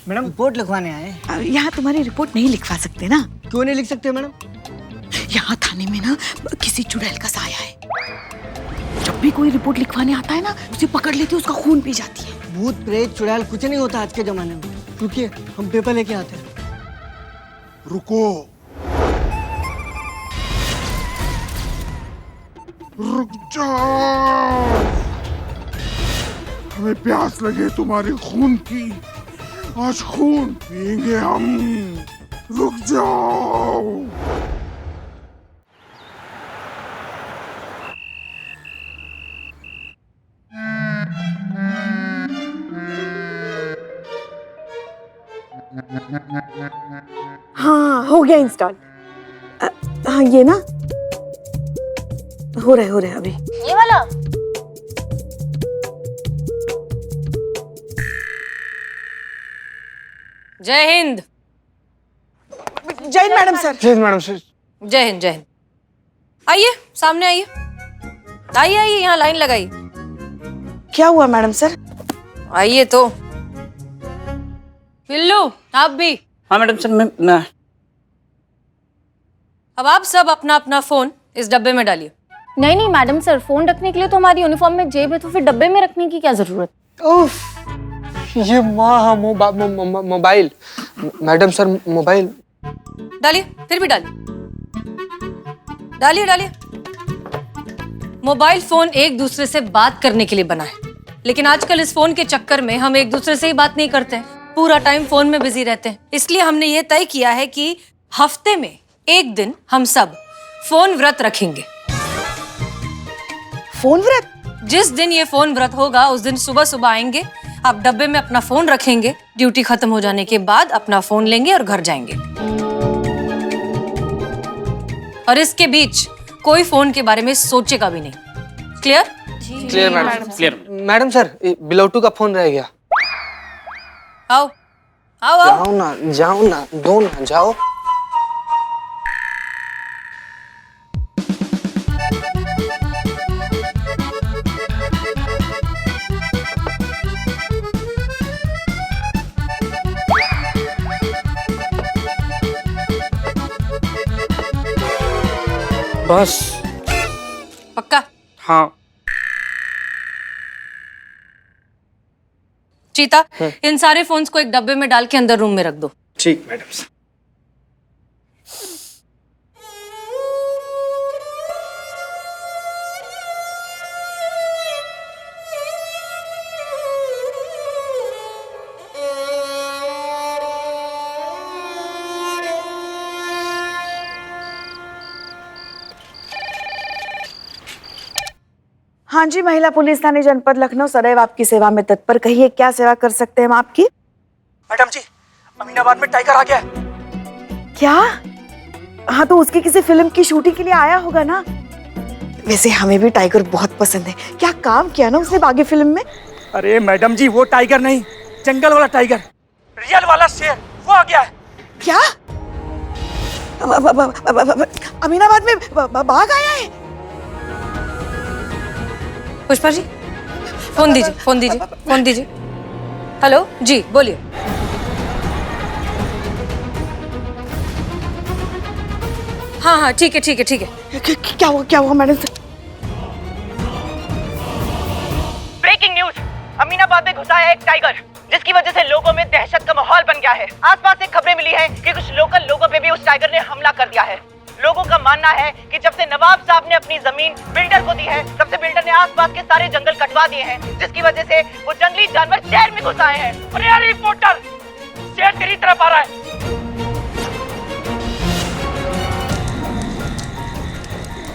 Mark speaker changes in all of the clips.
Speaker 1: Madam report लिखवाने आए।
Speaker 2: यहाँ तुम्हारी रिपोर्ट नहीं लिखवा सकते ना?
Speaker 1: क्यों नहीं लिख सकते मैडम?
Speaker 2: यहाँ थाने में ना किसी चुड़ैल का साया है। जब भी कोई रिपोर्ट लिखवाने आता है ना, उसे पकड़ लेती है, उसका खून पी जाती है।
Speaker 1: भूत प्रेत चुड़ैल कुछ नहीं होता आज के जमाने में। रुकिए, हम पेपर लेके आते हैं।
Speaker 3: रुको, रुक जाओ। हमें प्यास लगे तुम्हारे खून की, आज खून पिएंगे हम। रुक जाओ।
Speaker 2: हाँ, हो गया इंस्टॉल। हाँ, ये ना हो रहा है अभी।
Speaker 4: ये वाला?
Speaker 5: जय हिंद।
Speaker 2: जय हिंद मैडम सर।
Speaker 1: जय मैडम सर।
Speaker 5: जय हिंद जय हिंद। आइए सामने आइए, आइए आइए, यहाँ लाइन लगाइए।
Speaker 2: क्या हुआ मैडम सर?
Speaker 5: आइए तो। पिल्लू आप भी।
Speaker 6: हाँ मैडम सर, मैं
Speaker 5: अब आप सब अपना अपना फोन इस डब्बे में डालिए।
Speaker 4: नहीं नहीं मैडम सर, फोन रखने के लिए तो हमारी यूनिफॉर्म में जेब है, तो फिर डब्बे में रखने की क्या जरूरत?
Speaker 1: उफ, ये मोबाइल मैडम सर, मोबाइल
Speaker 5: डालिए, फिर भी डालिए, डालिए डालिए। मोबाइल फोन एक दूसरे से बात करने के लिए बना है, लेकिन आजकल इस फोन के चक्कर में हम एक दूसरे से ही बात नहीं करते हैं, पूरा टाइम फोन में बिजी रहते हैं। इसलिए हमने ये तय किया है कि हफ्ते में एक दिन हम सब फोन व्रत रखेंगे।
Speaker 2: फोन व्रत?
Speaker 5: जिस दिन ये फोन व्रत होगा उस दिन सुबह सुबह आएंगे, आप डब्बे में अपना फोन रखेंगे, ड्यूटी खत्म हो जाने के बाद अपना फोन लेंगे और घर जाएंगे। और इसके बीच कोई फोन के बारे में सोचेगा भी नहीं। Clear?
Speaker 1: Clear madam. Clear madam sir, बिलोटू का फोन रह गया।
Speaker 5: आओ आओ आओ।
Speaker 1: जाओ ना, दो ना, जाओ।
Speaker 6: बस।
Speaker 5: पक्का?
Speaker 6: हाँ।
Speaker 5: चीता, इन सारे फोन्स को एक डब्बे में डाल के अंदर रूम में रख दो।
Speaker 6: ठीक मैडम सर।
Speaker 2: हाँ जी, महिला पुलिस थाने जनपद लखनऊ सदैव आपकी सेवा में तत्पर। कहिए क्या सेवा कर सकते हैं हम आपकी?
Speaker 1: मैडम जी, अमीनाबाद में टाइगर आ गया।
Speaker 2: क्या? हाँ, तो उसकी किसी फिल्म की शूटिंग के लिए आया होगा ना। वैसे हमें भी टाइगर बहुत पसंद है। क्या काम किया ना उसने बागी फिल्म में।
Speaker 6: अरे मैडम जी, वो टाइगर नहीं, जंगल वाला टाइगर, रियल वाला शेर, वो आ गया है।
Speaker 2: क्या? अमीनाबाद में बाघ आया है?
Speaker 5: पुष्पा जी, फोन दीजिए, फोन दीजिए, फोन दीजिए। हेलो जी, बोलिए। हाँ हाँ, ठीक है ठीक है ठीक है।
Speaker 2: क्या हुआ madam sir?
Speaker 7: Breaking news, Aminabad में घुसा है एक टाइगर, जिसकी वजह से लोगों में दहशत का माहौल बन गया है। आसपास से खबरें मिली है कि कुछ लोकल लोगों पे भी उस टाइगर ने हमला कर दिया है। लोगों का मानना है कि जब से नवाब साहब ने अपनी जमीन बिल्डर को दी है, तब से बिल्डर ने आसपास के सारे जंगल कटवा दिए हैं, जिसकी वजह से वो जंगली जानवर शहर में घुस आए हैं। अरे यार रिपोर्टर, शेर तेरी तरफ आ रहा है।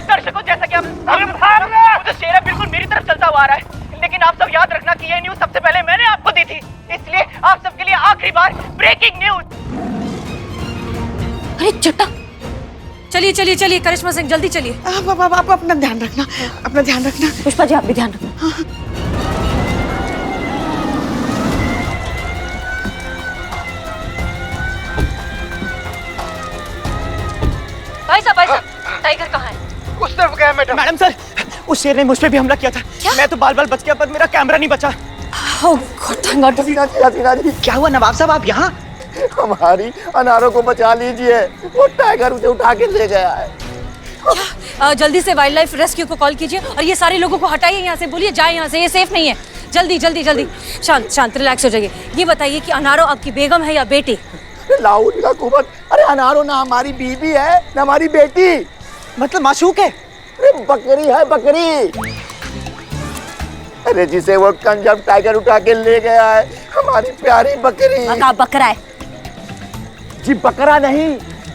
Speaker 7: दर्शकों, जैसा कि आप तो शेर बिल्कुल मेरी तरफ चलता हुआ आ रहा है, लेकिन आप सब याद रखना कि ये न्यूज सबसे पहले मैंने आपको दी थी, इसलिए आप सबके लिए आखिरी बार ब्रेकिंग न्यूज।
Speaker 5: अरे चट्टा, चलिए चलिए चलिए, करिश्मा सिंह जल्दी चलिए।
Speaker 2: आप अपना ध्यान रखना, अपना ध्यान रखना।
Speaker 4: पुष्पा जी आप भी ध्यान रखना।
Speaker 5: भाई साहब, टाइगर कहाँ है?
Speaker 1: उस तरफ गया मैडम।
Speaker 6: मैडम सर, उस शेर ने मुझ पे भी हमला किया था। मैं तो बाल बाल बच गया, पर मेरा कैमरा नहीं बचा।
Speaker 5: Oh God, thank God.
Speaker 8: हसीना जी, हसीना जी,
Speaker 7: क्या हुआ नवाब साहब, आप यहाँ?
Speaker 8: हमारी अनारों को बचा लीजिए, वो टाइगर उसे उठा के ले गया है।
Speaker 5: जल्दी से वाइल्ड लाइफ रेस्क्यू को कॉल कीजिए और ये सारे लोगों को हटाइए यहाँ से, बोलिए जाए यहाँ से, ये सेफ नहीं है। जल्दी जल्दी जल्दी। शांत शांत, रिलैक्स हो जाइए। ये बताइए कि अनारो आपकी बेगम है या बेटी?
Speaker 8: लाउड का कुबत, अरे अनारो ना हमारी बीवी है ना हमारी बेटी,
Speaker 7: मतलब माशूक है?
Speaker 8: अरे बकरी है बकरी। अरे जिसे वो कंजर टाइगर उठा के ले गया है, हमारी प्यारी बकरी।
Speaker 5: बकरा है
Speaker 8: जी, बकरा नहीं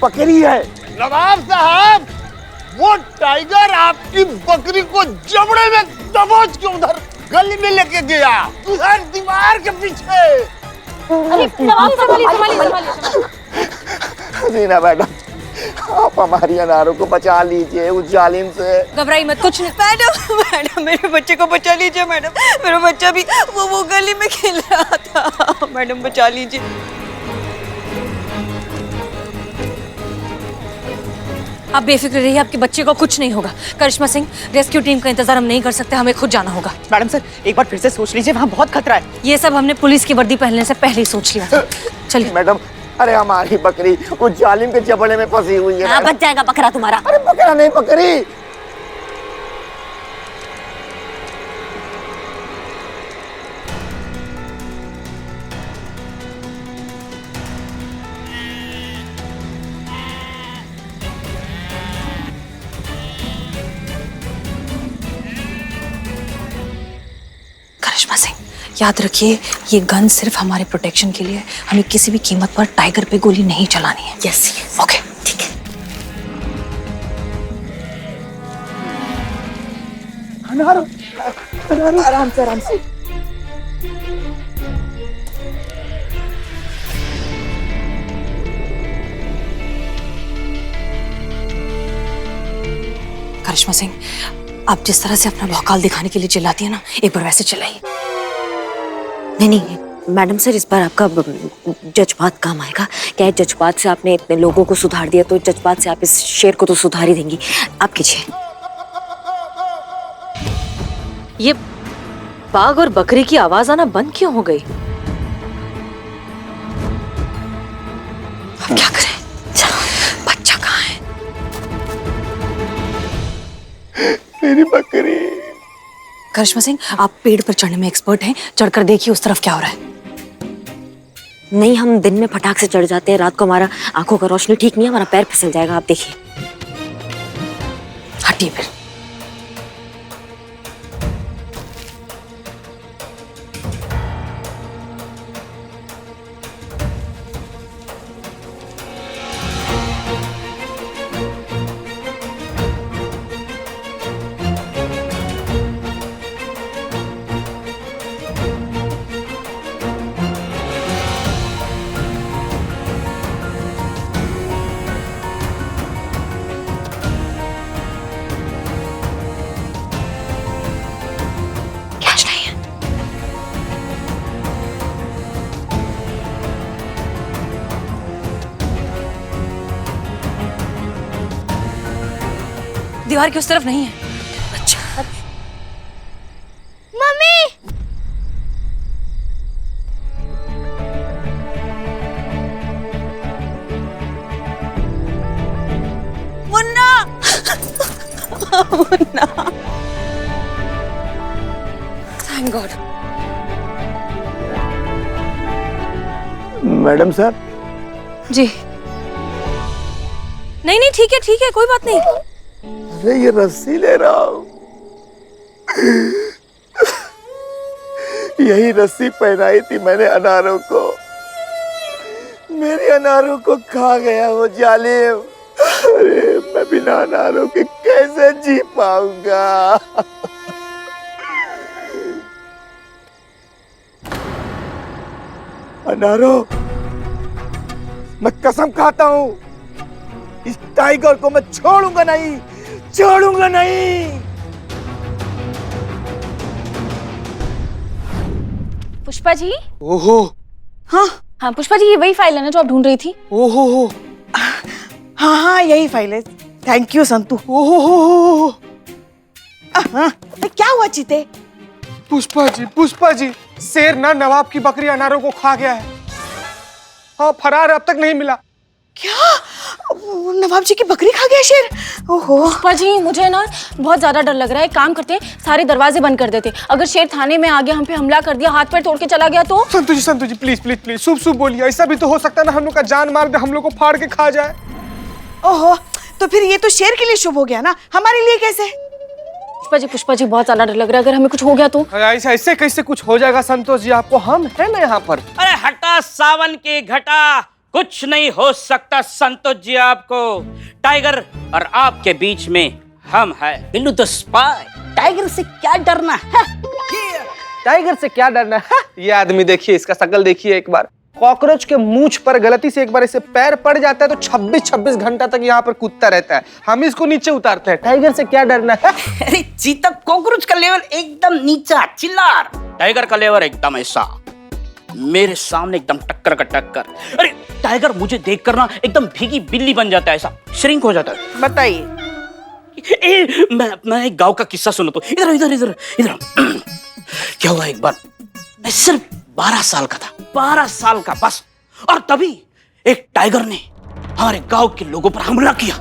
Speaker 8: बकरी है।
Speaker 3: नवाब साहब, वो टाइगर आपकी बकरी को जबड़े में दबोच के उधर गली में लेके गया, उधर दीवार के पीछे।
Speaker 4: अरे नवाब संभालिए।
Speaker 8: हसीना मैडम, आप हमारी अनारों को बचा लीजिए उस जालिम से।
Speaker 5: घबराई मत, कुछ नहीं।
Speaker 2: मैडम मेरे बच्चे को बचा लीजिए मैडम, मेरा बच्चा भी वो गली में खेल रहा था, मैडम बचा लीजिए।
Speaker 5: आप बेफिक्र रहिए, आपके बच्चे को कुछ नहीं होगा। करिश्मा सिंह, रेस्क्यू टीम का इंतजार हम नहीं कर सकते, हमें खुद जाना होगा।
Speaker 7: मैडम सर, एक बार फिर से सोच लीजिए, वहाँ बहुत खतरा है।
Speaker 5: ये सब हमने पुलिस की वर्दी पहनने से पहले ही सोच लिया था। चलिए
Speaker 8: मैडम, अरे हमारी बकरी उस जालिम के जबड़े में फंसी हुई है।
Speaker 5: हाँ, बच जाएगा बकरा तुम्हारा।
Speaker 8: अरे बकरा नहीं बकरी।
Speaker 5: करिश्मा सिंह, याद रखिए ये गन सिर्फ हमारे प्रोटेक्शन के लिए है, हमें किसी भी कीमत पर टाइगर पे गोली नहीं चलानी है।
Speaker 2: यस
Speaker 5: ओके, ठीक है।
Speaker 8: अनारो, अनारो, आराम से आराम से।
Speaker 5: करिश्मा सिंह, आप जिस तरह से अपना भौकाल दिखाने के लिए चिल्लाती है ना, एक बार वैसे चिल्लाइए।
Speaker 9: नहीं मैडम सर, इस बार आपका जज्बात काम आएगा। क्या है, जज्बात से आपने इतने लोगों को सुधार दिया, तो जज्बात से आप इस शेर को तो सुधार ही देंगी। आप कीजिए।
Speaker 5: ये बाघ और बकरी की आवाज आना बंद क्यों हो गई? अब क्या करें? चलो, बच्चा कहाँ है?
Speaker 8: मेरी बकरी।
Speaker 5: करिश्मा सिंह, आप पेड़ पर चढ़ने में एक्सपर्ट हैं, चढ़कर देखिए उस तरफ क्या हो रहा है।
Speaker 9: नहीं, हम दिन में फटाक से चढ़ जाते हैं, रात को हमारा आंखों का रोशनी ठीक नहीं है, हमारा पैर फिसल जाएगा। आप देखिए।
Speaker 5: हटिए फिर। दीवार की उस तरफ नहीं है। अच्छा,
Speaker 4: मम्मी,
Speaker 2: मुन्ना मुन्ना,
Speaker 5: थैंक गॉड।
Speaker 8: Madam sir.
Speaker 5: जी, नहीं ठीक है, कोई बात नहीं।
Speaker 8: अरे ये रस्सी ले रहा हूं, यही रस्सी पहनाई थी मैंने अनारों को, मेरी अनारों को खा गया वो जालिम। अरे मैं बिना अनारों के कैसे जी पाऊंगा? अनारों, मैं कसम खाता हूं, इस टाइगर को मैं छोड़ूंगा नहीं, छोड़ूंगा नहीं।
Speaker 4: पुष्पा जी।
Speaker 1: ओहो।
Speaker 4: हाँ पुष्पा जी, ये वही फाइल है ना जो आप ढूंढ रही थी?
Speaker 1: ओहो हो।
Speaker 2: हाँ यही फाइल है। Thank you Santu.
Speaker 1: ओहो हो।
Speaker 2: क्या हुआ चीते?
Speaker 1: पुष्पा जी
Speaker 10: शेर ना नवाब की बकरी अनारों को खा गया है। हाँ, फरार अब तक नहीं मिला।
Speaker 2: क्या नवाब जी की बकरी खा गया शेर? ओहो।
Speaker 4: पुष्पा जी मुझे ना बहुत ज्यादा डर लग रहा है। एक काम करते हैं, सारे दरवाजे बंद कर देते। अगर शेर थाने में आ गया, हम पे हमला कर दिया, हाथ पैर तोड़ के चला गया तो?
Speaker 10: संतु जी प्लीज प्लीज प्लीज शुभ शुभ बोलिए। ऐसा भी तो हो सकता है ना, हम लोग का जान मार दे, हम लोग को फाड़ के खा जाए।
Speaker 2: ओहो, तो फिर ये तो शेर के लिए शुभ हो गया ना, हमारे लिए कैसे?
Speaker 4: पुष्पा जी बहुत ज्यादा डर लग रहा है। अगर हमें कुछ हो गया तो?
Speaker 10: ऐसा ऐसे कैसे कुछ हो जाएगा संतोष जी, आपको हम है ना यहाँ पर।
Speaker 6: अरे हटा सावन की घटा, कुछ नहीं हो सकता संतोष जी आपको। टाइगर और आपके बीच में हम है बिल्लू द स्पाई। टाइगर से क्या डरना है?
Speaker 10: टाइगर से क्या डरना है? ये आदमी देखिए, इसका शक्ल देखिए एक बार। कॉकरोच के मूंछ पर गलती से एक बार इसे पैर पड़ जाता है तो 26-26 घंटा तक यहाँ पर कूदता रहता है। हम इसको नीचे उतारते हैं। टाइगर से क्या डरना है?
Speaker 6: अरे चीता कॉकरोच का लेवल एकदम नीचा चिल्लार, टाइगर का लेवल एकदम ऐसा मेरे सामने एकदम टक्कर का टक्कर। अरे टाइगर मुझे देख कर ना एकदम भीगी बिल्ली बन जाता है, ऐसा श्रिंक हो जाता है।
Speaker 2: बताइए।
Speaker 6: मैं एक गांव का किस्सा सुनो तो। इधर इधर इधर इधर क्या हुआ, एक बार मैं सिर्फ 12 साल का था, 12 साल का बस। और तभी एक टाइगर ने हमारे गांव के लोगों पर हमला किया।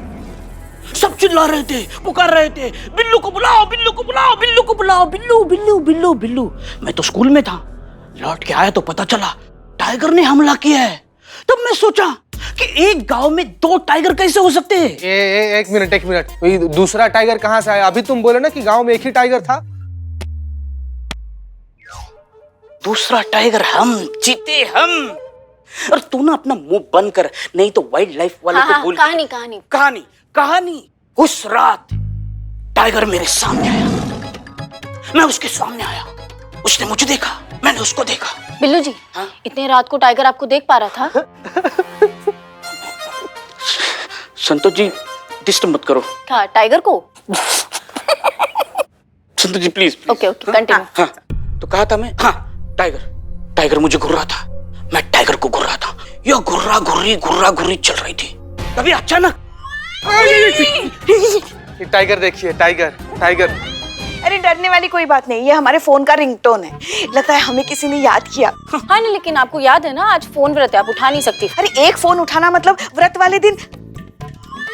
Speaker 6: सब चिल्ला रहे थे, पुकार रहे थे, बिल्लू को बुलाओ, बिल्लू को बुलाओ, बिल्लू को बुलाओ, बिल्लू बिल्लू बिल्लू बिल्लू। मैं तो स्कूल में था, लौट के आया तो पता चला टाइगर ने हमला किया है। तब मैं सोचा कि एक गांव में 2 टाइगर कैसे हो सकते हैं?
Speaker 10: एक मिनट, दूसरा टाइगर कहाँ से आया? अभी तुम बोले ना कि गांव में एक ही टाइगर था।
Speaker 6: दूसरा टाइगर हम जीते हम। और तू ना अपना मुंह बंद कर, नहीं तो वाइल्ड लाइफ वाले को बोल। कहानी। उस रात टाइगर मेरे सामने आया, मैं उसके सामने आया, उसने मुझे देखा, मैंने उसको देखा।
Speaker 4: बिल्लू जी, हाँ? इतने रात को टाइगर आपको देख पा रहा था?
Speaker 6: संतोष जी डिस्टर्ब मत करो।
Speaker 4: क्या टाइगर को?
Speaker 6: Santosh ji please.
Speaker 4: Okay continue.
Speaker 6: हाँ, तो कहा था मैं, हाँ टाइगर मुझे घूर रहा था, मैं टाइगर को घूर रहा था। यह गुर्रा गुर्री चल रही थी। तभी अचानक
Speaker 10: टाइगर देखिए, टाइगर।
Speaker 2: अरे डरने वाली कोई बात नहीं, ये हमारे फोन का रिंगटोन है। लगता है हमें किसी ने याद किया।
Speaker 4: हाँ नहीं, लेकिन आपको याद है ना आज फोन व्रत है, आप उठा नहीं सकती।
Speaker 2: अरे एक फोन उठाना मतलब व्रत वाले दिन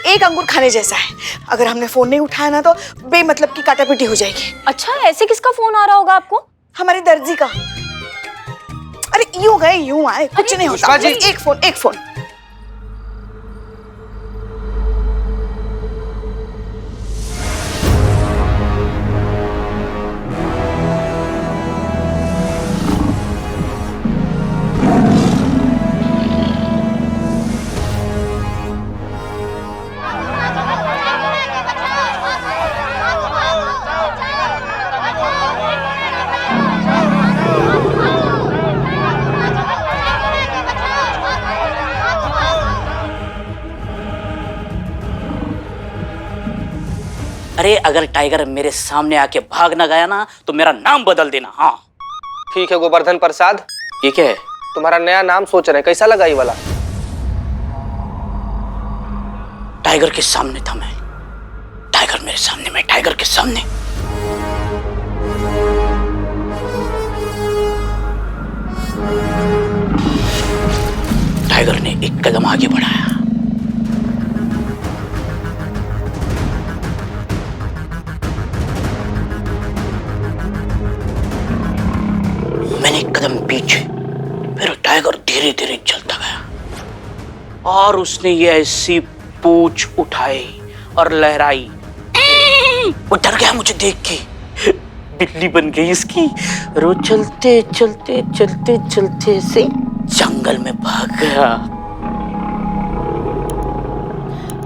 Speaker 2: एक अंगूर खाने जैसा है। अगर हमने फोन नहीं उठाया ना तो बेमतलब की काटापीटी हो जाएगी।
Speaker 4: अच्छा, ऐसे किसका फोन आ रहा होगा आपको?
Speaker 2: हमारे दर्जी का। अरे यूं गए यूं आए, कुछ नहीं होता। एक फोन।
Speaker 6: अरे अगर टाइगर मेरे सामने आके भाग ना गया ना तो मेरा नाम बदल देना। हाँ
Speaker 10: ठीक है गोवर्धन प्रसाद।
Speaker 6: ये क्या है?
Speaker 10: तुम्हारा नया नाम सोच रहे हैं, कैसा लगा ये वाला?
Speaker 6: टाइगर के सामने था मैं, टाइगर मेरे सामने, मैं टाइगर के सामने। टाइगर ने एक कदम आगे बढ़ाया, मैंने एक कदम पीछे, फिर टाइगर धीरे धीरे चलता गया और उसने ये ऐसी पूंछ उठाई और लहराई। वो डर गया मुझे देख के, बिल्ली बन गई इसकी। और वो चलते चलते चलते चलते से जंगल में भाग गया।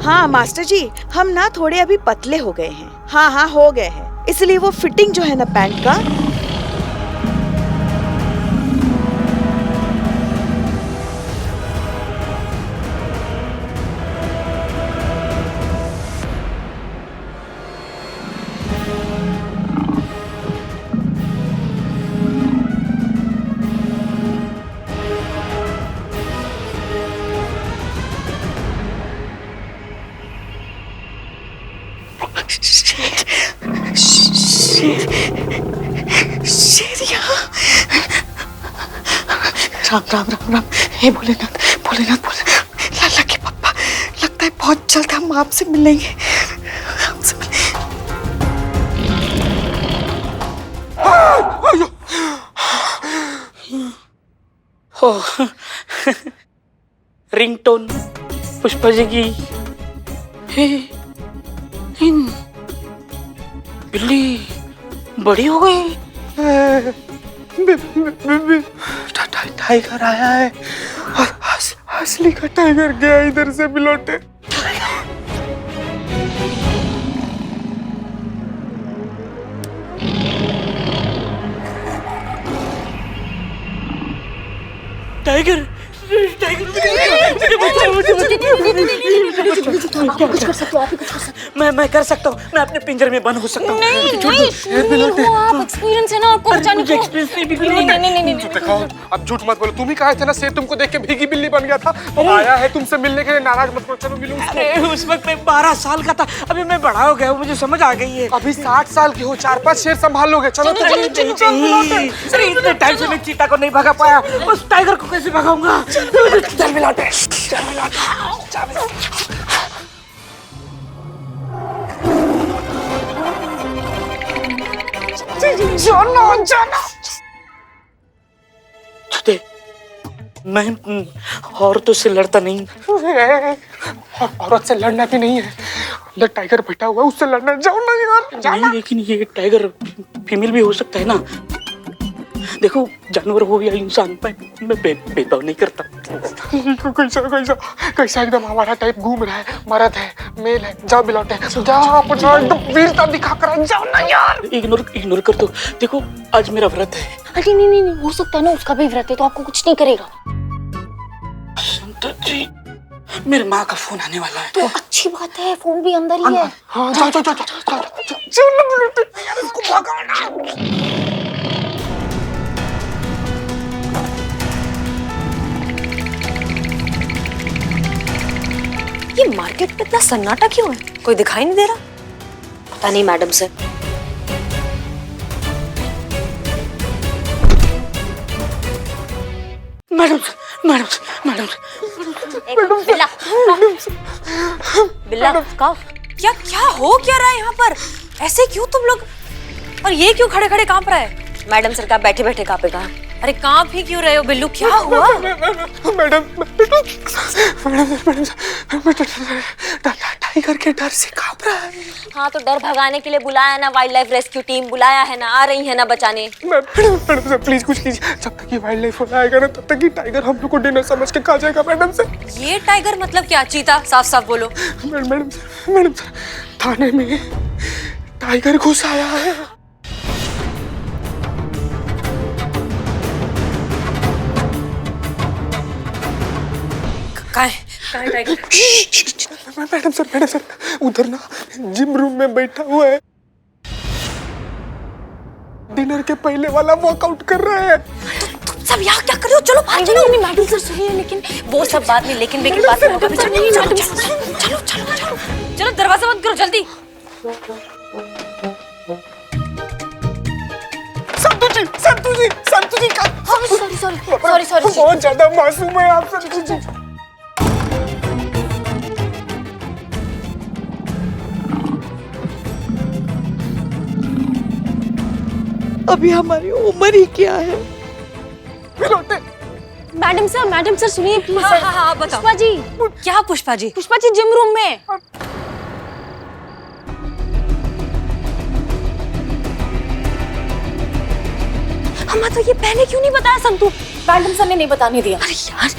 Speaker 2: हाँ मास्टर जी, हम ना थोड़े अभी पतले हो गए हैं। हाँ हो गए हैं, इसलिए वो फिटिंग जो है ना पैंट का, शेर यहाँ। राम राम राम राम। हे भोलेनाथ भोलेनाथ भोलेनाथ, लाला के पप्पा, लगता है बहुत जल्द हम आपसे मिलेंगे, आपसे
Speaker 6: रिंगटोन पुष्पा जी की। बिल्ली बड़ी हो गई।
Speaker 10: टाइगर आया है, असली का टाइगर गया इधर से बिलौटे।
Speaker 6: टाइगर टाइगर
Speaker 4: कुछ कर सकते हो, आप ही कुछ कर सकते
Speaker 6: मैं कर सकता हूँ, मैं अपने पिंजरे में बंद हो सकता हूँ।
Speaker 4: हो। आप एक्सपीरियंस है ना आपको बचाने को। नहीं।
Speaker 10: देखो अब झूठ मत बोलो, तुम ही कहा थे ना शेर तुमको देख के भीगी बिल्ली बन गया था। आया है तुमसे मिलने के लिए, नाराज मत करो, चलो मिलो उसको।
Speaker 6: अरे उस वक्त मैं 12 साल का था, अभी मैं बड़ा हो गया हूँ, मुझे समझ आ गई है।
Speaker 10: अभी 60 साल की हो, 4-5 शेर संभाल लोगे। चलो
Speaker 6: अरे इतने टाइम से मैं चीता को नहीं भगा पाया, उस टाइगर को कैसे भगाऊंगा? चल मिलाते, चल मिलाते। छुटे, मैं औरतों से लड़ता नहीं।
Speaker 10: औरत से लड़ना भी नहीं है, अंदर टाइगर बैठा हुआ है, उससे लड़ना। जाओ ना यार,
Speaker 6: नहीं, लेकिन ये टाइगर फीमेल भी हो सकता है ना। देखो जानवर हो या इंसान, मैं भेदभाव नहीं करता।
Speaker 10: कैसा एकदम हमारा टाइप घूम रहा है, मर्द है मेल है। जाओ बिलौटे, जाओ अपना एकदम वीरता दिखा कर जाओ ना यार।
Speaker 6: इग्नोर कर दो। देखो आज मेरा व्रत है।
Speaker 4: अरे नहीं, हो सकता है ना उसका भी व्रत है, तो आपको कुछ नहीं करेगा।
Speaker 6: संत जी, मेरे माँ का फोन आने वाला है।
Speaker 4: तो अच्छी बात है, फोन भी अंदर ही है।
Speaker 10: हाँ जाओ ना बिलौटे, यार इसको भगाओ ना।
Speaker 9: ये मार्केट में इतना सन्नाटा क्यों है? कोई दिखाई नहीं दे रहा? पता नहीं मैडम सर। मैडम बिल्ला का
Speaker 5: क्या हो क्या रहा है यहाँ पर? ऐसे क्यों तुम लोग? और ये क्यों खड़े खड़े कांप रहा है?
Speaker 9: मैडम सर का बैठे बैठे कांपेगा।
Speaker 5: अरे कांप ही क्यों रहे हो बिल्लू? क्या हुआ?
Speaker 10: मैडम टाइगर के डर से कांप रहा है।
Speaker 9: हाँ तो डर भगाने के लिए बुलाया ना, वाइल्ड लाइफ रेस्क्यू टीम बुलाया है ना, आ रही है ना बचाने।
Speaker 10: मैडम सर प्लीज कुछ कीजिए, जब तक ये वाइल्ड लाइफ वाला आएगा ना, तब तक ये टाइगर हम लोग को डिनर समझ के खा जाएगा। मैडम सर
Speaker 5: ये टाइगर मतलब क्या? चीता? साफ साफ बोलो।
Speaker 10: मैडम सर थाने में टाइगर घुस आया है।
Speaker 5: कहाँ टाइगर?
Speaker 10: मैडम सर उधर ना जिम रूम में बैठा हुआ है, डिनर के पहले वाला वर्कआउट कर रहा है।
Speaker 5: तुम सब यहाँ क्या कर रहे हो? चलो बाहर चलो।
Speaker 4: नहीं मैडम सर सुनिए, लेकिन
Speaker 5: वो सब बात नहीं, लेकिन बात में होगा। चलो दरवाजा बंद करो जल्दी।
Speaker 10: संतू जी का
Speaker 4: सॉरी
Speaker 10: बहुत ज्यादा मासूम है आप संतू जी।
Speaker 2: अभी हमारी उम्र ही क्या है?
Speaker 4: मैडम सर सुनिए प्लीज।
Speaker 5: हाँ बताओ।
Speaker 4: पुष्पा जी।
Speaker 5: क्या पुष्पा जी?
Speaker 4: पुष्पा जी जिम रूम में। हमें तो ये पहले क्यों नहीं बताया संतू? मैडम सर ने नहीं बताने दिया।
Speaker 9: अरे यार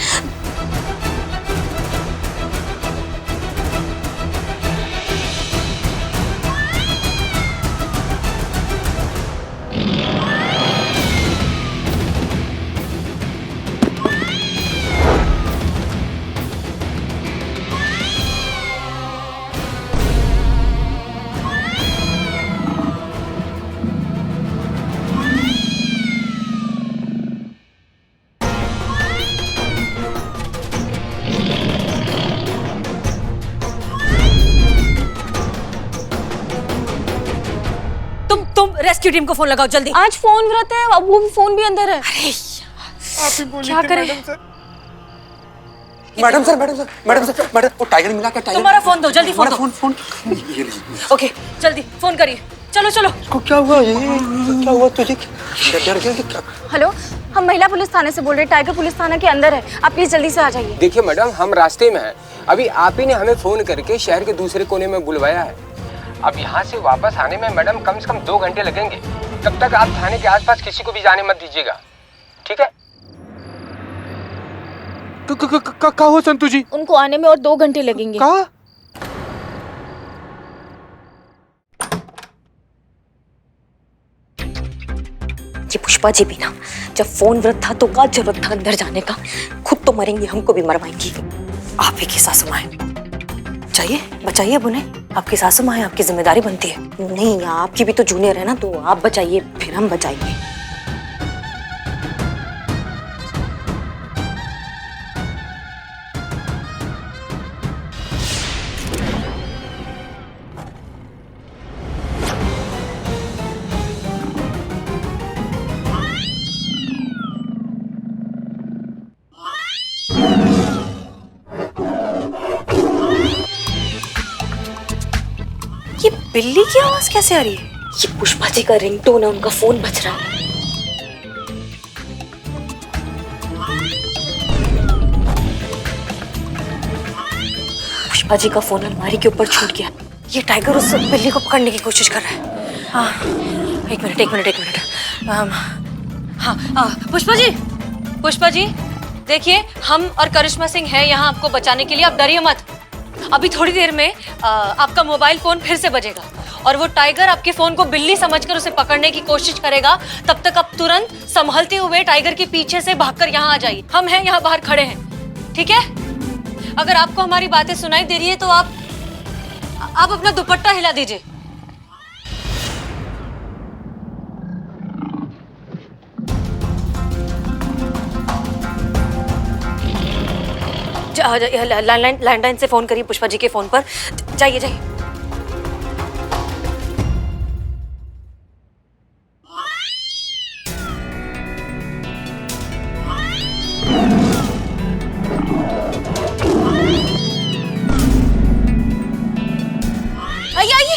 Speaker 5: तुम रेस्क्यू टीम को फोन लगाओ जल्दी।
Speaker 4: आज फोन व्रत है, अब वो फोन भी अंदर है।
Speaker 5: अरे
Speaker 10: आप ही बोलिए
Speaker 5: क्या करें?
Speaker 6: मैडम सर वो टाइगर मिला क्या? टाइगर
Speaker 5: तुम्हारा फोन दो, जल्दी फोन दो।
Speaker 6: फोन ये लीजिए।
Speaker 5: ओके जल्दी फोन करिए। चलो चलो।
Speaker 6: इसको क्या हुआ? ये क्या हुआ तुझे? डर गया क्या?
Speaker 4: हेलो, हम महिला पुलिस थाने से बोल रहे हैं। टाइगर पुलिस थाना के अंदर है, आप प्लीज जल्दी से आ जाइए।
Speaker 11: देखिए मैडम, हम रास्ते में हैं। अभी आप ही ने हमें फोन करके शहर के दूसरे कोने में बुलवाया है। अब यहाँ से वापस आने में मैडम कम से कम 2 घंटे लगेंगे। तब तक आप थाने के आसपास किसी को भी जाने मत दीजिएगा, ठीक है?
Speaker 10: कहा हो संतू जी?
Speaker 4: उनको आने में और 2 घंटे लगेंगे।
Speaker 10: कहा?
Speaker 9: ये पुष्पा जी भी ना, जब फोन व्रत था तो क्या जरूरत था अंदर जाने का? खुद तो मरेंगी, हमको भी मरवाएंगी। आप ही की सासू माँ है, चाहिए बचाइए अब उन्हें। आपकी सासू माँ है, आपकी जिम्मेदारी बनती है। नहीं, आपकी भी तो जूनियर है ना, तो आप बचाइए फिर हम बचाएंगे।
Speaker 5: ये बिल्ली की आवाज कैसे आ रही है?
Speaker 9: ये पुष्पा जी का रिंगटोन है, उनका फोन बज रहा है। पुष्पा जी का फोन अलमारी के ऊपर छूट गया। ये टाइगर उस बिल्ली को पकड़ने की कोशिश कर रहा है।
Speaker 5: हाँ, एक मिनट। हाँ, पुष्पा जी देखिए, हम और करिश्मा सिंह हैं यहाँ आपको बचाने के लिए। आप डरिए मत। अभी थोड़ी देर में आपका मोबाइल फोन फिर से बजेगा और वो टाइगर आपके फोन को बिल्ली समझकर उसे पकड़ने की कोशिश करेगा। तब तक आप तुरंत संभलते हुए टाइगर के पीछे से भागकर यहाँ आ जाइए। हम हैं यहाँ बाहर खड़े हैं, ठीक है? अगर आपको हमारी बातें सुनाई दे रही है तो आप अपना दुपट्टा हिला दीजिए।
Speaker 9: लैंडलाइन से फोन करिए पुष्पा जी के फोन पर। जाइए।
Speaker 5: आइए।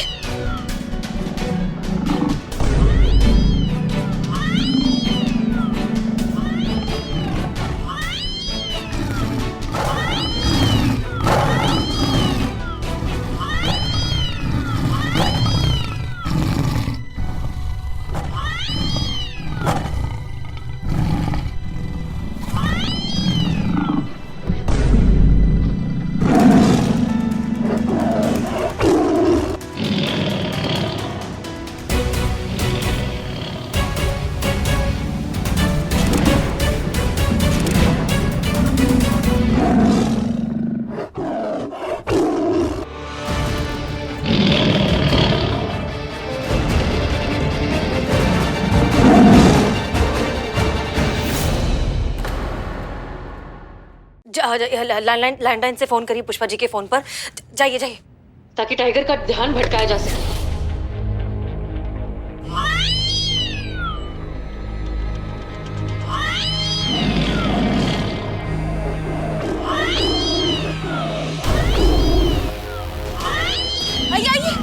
Speaker 9: लैंडलाइन से फोन करिए पुष्पा जी के फोन पर। जाइए, ताकि टाइगर का ध्यान भटकाया जा सके।
Speaker 5: आइए।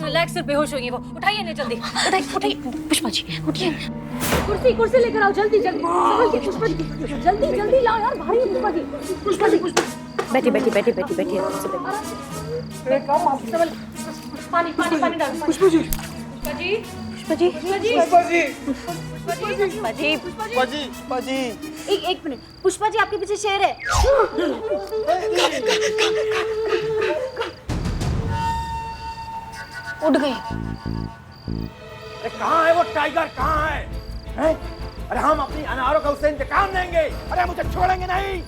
Speaker 5: रिलैक्स, सिर्फ बेहोश होगी वो। उठाइए नहीं, जल्दी
Speaker 9: उठाइए पुष्पा जी, उठिए।
Speaker 4: कुर्सी लेकर आओ, जल्दी पुष्पा जी, जल्दी लाओ यार, भारी है पुष्पा जी।
Speaker 9: बैठिए।
Speaker 4: संभल। पानी पानी पानी डालो। पुष्पा जी, पुष्पा जी, पुष्पा जी, पुष्पा जी, पुष्पा जी, पुष्पा जी, पुष्पा जी, पुष्पा जी। एक मिनट, पुष्पा जी आपके पीछे शेर है। उठ गए।
Speaker 8: अरे कहाँ है वो टाइगर, कहाँ है? हैं? अरे हम अपनी अनारों का उससे इंतकाम लेंगे। अरे मुझे छोड़ेंगे नहीं,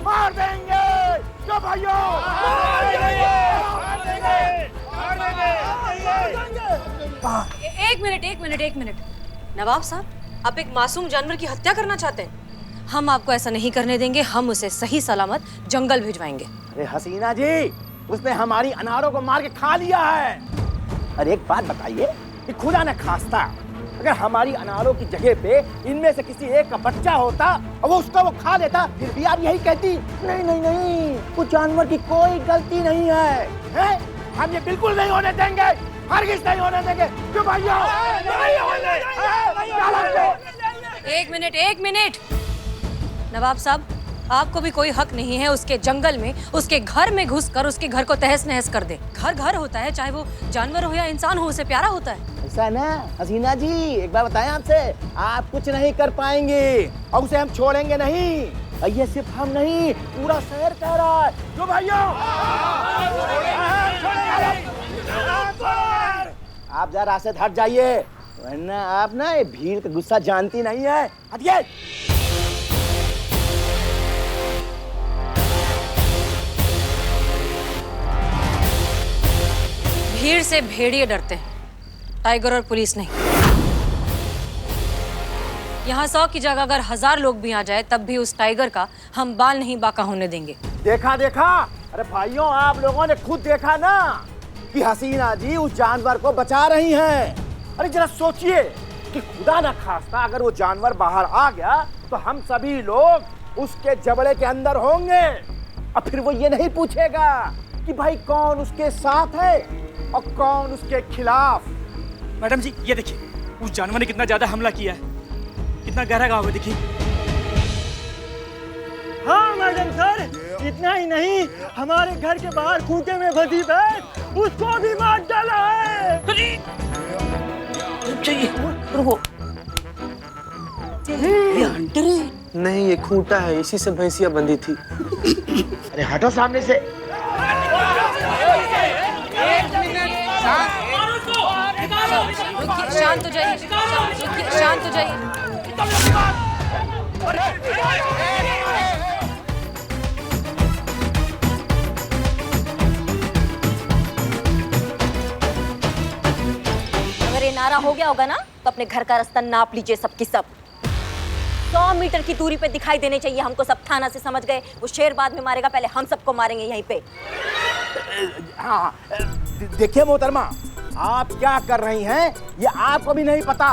Speaker 8: मार देंगे। क्यों भाइयों? मार देंगे, मार देंगे, मार देंगे।
Speaker 5: एक मिनट। नवाब साहब, आप एक मासूम जानवर की हत्या करना चाहते हैं? हम आपको ऐसा नहीं करने देंगे। हम उसे सही सलामत जंगल भिजवाएंगे।
Speaker 8: अरे हसीना जी, उसने हमारी अनारों को मार के खा लिया है। अरे एक बात बताइए कि खुदा न खास्ता अगर हमारी अनारों की जगह पे इनमें से किसी एक का बच्चा होता और वो उसका खा लेता, फिर भी आप यही कहती नहीं नहीं नहीं, उस जानवर की कोई गलती नहीं है, हैं? हम ये बिल्कुल नहीं होने देंगे, हरगिज़ नहीं होने देंगे। क्यों भैया? नहीं होने देंगे।
Speaker 5: एक मिनट। नवाब साहब, आपको भी कोई हक नहीं है उसके जंगल में, उसके घर में घुसकर उसके घर को तहस नहस कर दे। घर होता है, चाहे वो जानवर हो या इंसान हो, उसे प्यारा होता है।
Speaker 8: ऐसा ना हसीना जी, एक बार बताएं आपसे, आप कुछ नहीं कर पाएंगे और उसे हम छोड़ेंगे नहीं। और ये सिर्फ हम नहीं, पूरा शहर कह रहा है। जो भाइयों, आप जरा रास्ते से हट जाइए, वरना आप ना ये भीड़ का गुस्सा जानती नहीं है। हटिए।
Speaker 5: भीड़ से भेड़िए डरते हैं, टाइगर और पुलिस नहीं। यहाँ 100 की जगह अगर 1000 लोग भी आ जाए तब भी उस टाइगर का हम बाल नहीं बाका होने देंगे।
Speaker 8: देखा। अरे भाइयों, आप लोगों ने खुद देखा ना कि हसीना जी उस जानवर को बचा रही हैं। अरे जरा सोचिए कि खुदा न खास्ता अगर वो जानवर बाहर आ गया तो हम सभी लोग उसके जबड़े के अंदर होंगे और फिर वो ये नहीं पूछेगा कि भाई कौन उसके साथ है और कौन उसके खिलाफ।
Speaker 12: मैडम जी, ये देखिए, उस जानवर ने कितना ज्यादा हमला किया है, कितना गहरा घाव है, देखिए।
Speaker 1: हाँ मैडम सर, इतना ही नहीं, हमारे घर के बाहर खूंटे में फंसी भैंस, उसको भी मार डाला है।
Speaker 10: ये हंटर है? नहीं, ये खूंटा है, इसी से भैंसिया बंधी थी।
Speaker 8: अरे हटो सामने से।
Speaker 5: शांत हो जाइए, शांत हो जाइए।
Speaker 9: अगर ये नारा हो गया होगा ना तो अपने घर का रास्ता नाप लीजिए सबकी सब। 100 मीटर की दूरी पे दिखाई देने चाहिए हमको सब। थाना से समझ गए? वो शेर बाद में मारेगा, पहले हम सबको मारेंगे यहीं पे।
Speaker 8: हाँ, देखिए मोहतरमा, आप क्या कर रही हैं ये आपको भी नहीं पता।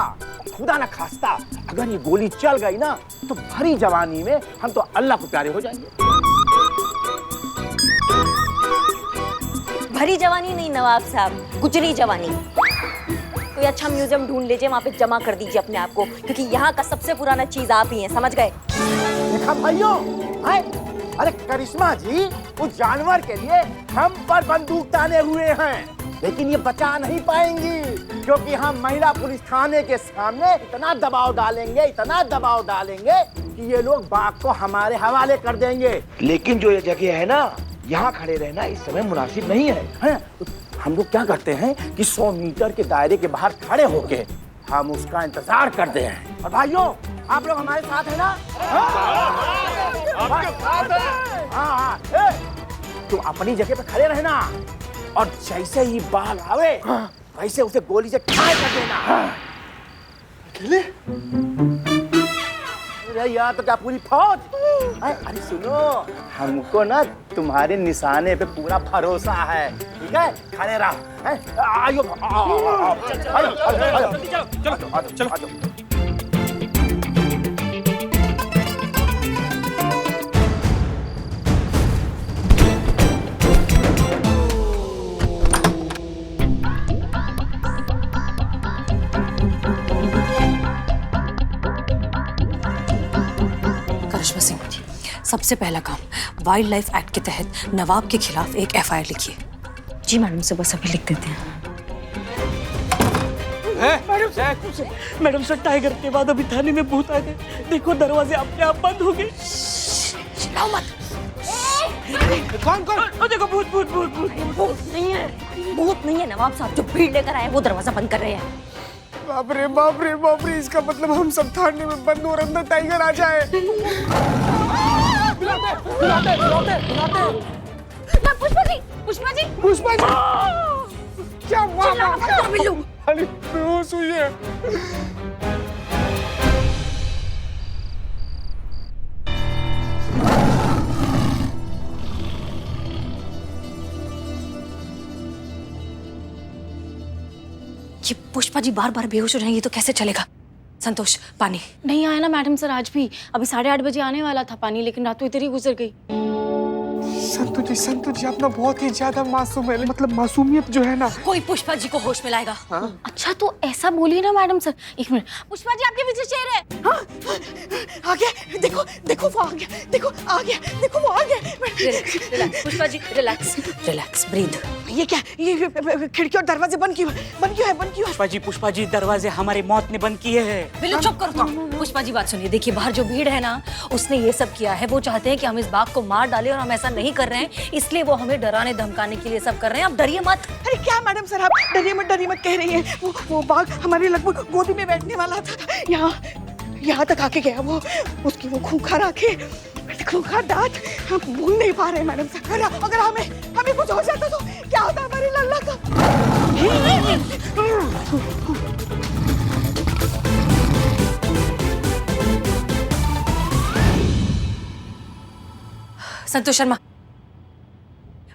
Speaker 8: खुदा न खास्ता अगर ये गोली चल गई ना तो भरी जवानी में हम तो अल्लाह को प्यारे हो जाएंगे।
Speaker 9: भरी जवानी नहीं नवाब साहब, गुजरी जवानी। कोई अच्छा म्यूजियम ढूंढ लीजिए, वहाँ पे जमा कर दीजिए अपने आप को, क्योंकि यहाँ का सबसे पुराना चीज आप ही हैं, समझ गए?
Speaker 8: देखा भाइयों, अरे करिश्मा जी उस जानवर के लिए हम पर बंदूक ताने हुए हैं, लेकिन ये बचा नहीं पाएंगी क्योंकि हम महिला पुलिस थाने के सामने इतना दबाव डालेंगे कि ये लोग बाघ को हमारे हवाले कर देंगे। लेकिन जो ये जगह है ना, यहाँ खड़े रहना इस समय मुनासिब नहीं है। हम लोग क्या करते हैं कि 100 मीटर के दायरे के बाहर खड़े होके हम उसका इंतजार करते हैं। और भाइयों, आप लोग हमारे साथ हैं ना? हाँ, तुम अपनी जगह पे खड़े रहना और जैसे ही बाल आवे वैसे उसे गोली से घायल कर देना। अकेले? अरे यार, तो क्या पूरी फौज? अरे सुनो, हमको ना तुम्हारे निशाने पे पूरा भरोसा है, ठीक है? खड़े रहो। आयो, चलो।
Speaker 5: करिश्मा सिंह, सबसे पहला काम, वाइल्ड लाइफ एक्ट के तहत नवाब के खिलाफ एक FIR लिखिए।
Speaker 9: जी मैडम, से बस अभी लिख देते हैं।
Speaker 12: मैडम सर, टाइगर के बाद अभी थाने में भूत आ गए। देखो दरवाजे अपने आप बंद हो गए।
Speaker 10: कौन कौन?
Speaker 12: देखो भूत भूत भूत भूत।
Speaker 9: भूत नहीं है नवाब साहब, जो भीड़ लेकर आए वो दरवाजा बंद कर रहे हैं।
Speaker 10: बाप रे बाप रे बाप रे, इसका मतलब हम सब थाने में बंद और अंदर टाइगर आ जाए।
Speaker 4: पुष्पा जी
Speaker 10: पुष्पा जी क्या हुआ? अरे बेहोश हुई है।
Speaker 5: ये पुष्पा जी बार बार बेहोश हो जाएंगे तो कैसे चलेगा? संतोष, पानी।
Speaker 4: नहीं आया ना मैडम सर आज भी। अभी 8:30 बजे आने वाला था पानी, लेकिन रात तो इधर ही गुजर गई।
Speaker 10: संतु जी अपना बहुत ही ज्यादा मासूम है, मतलब मासूमियत जो है ना।
Speaker 5: कोई पुष्पा जी को होश में लाएगा।
Speaker 4: अच्छा तो ऐसा बोलिए ना madam sir. 1 minute, Pushpa ji आपके पीछे शेर है।
Speaker 2: आ गया, देखो देखो वो आ गया, देखो आ गया, देखो वो आ गया।
Speaker 5: Relax Pushpa ji, relax relax, breathe.
Speaker 2: ये क्या, ये खिड़की और दरवाजे बंद क्यों है? बंद क्यों है?
Speaker 12: पुष्पा जी दरवाजे हमारी मौत ने बंद किए हैं।
Speaker 5: बिल्लू चुप करो तुम। पुष्पा जी बात सुनिए, देखिए बाहर जो भीड़ है ना, उसने ये सब किया है। वो चाहते हैं कि हम इस बाघ को मार डालें और हम ऐसा नहीं कर रहे हैं, इसलिए वो हमें डराने धमकाने के लिए सब कर रहे हैं। आप डरिए मत।
Speaker 2: अरे क्या मैडम सर, आप डरिए मत कह रही हैं। वो बाघ हमारे लगभग गोदी में बैठने वाला था। यहाँ तक आके गया वो। उसकी वो खूंखार आंखें, खूंखार दांत, हम भूल नहीं पा रहे मैडम सर। अगर हमें कुछ हो जाता तो क्या होता हमारे लल्ला का?
Speaker 5: संतोष शर्मा,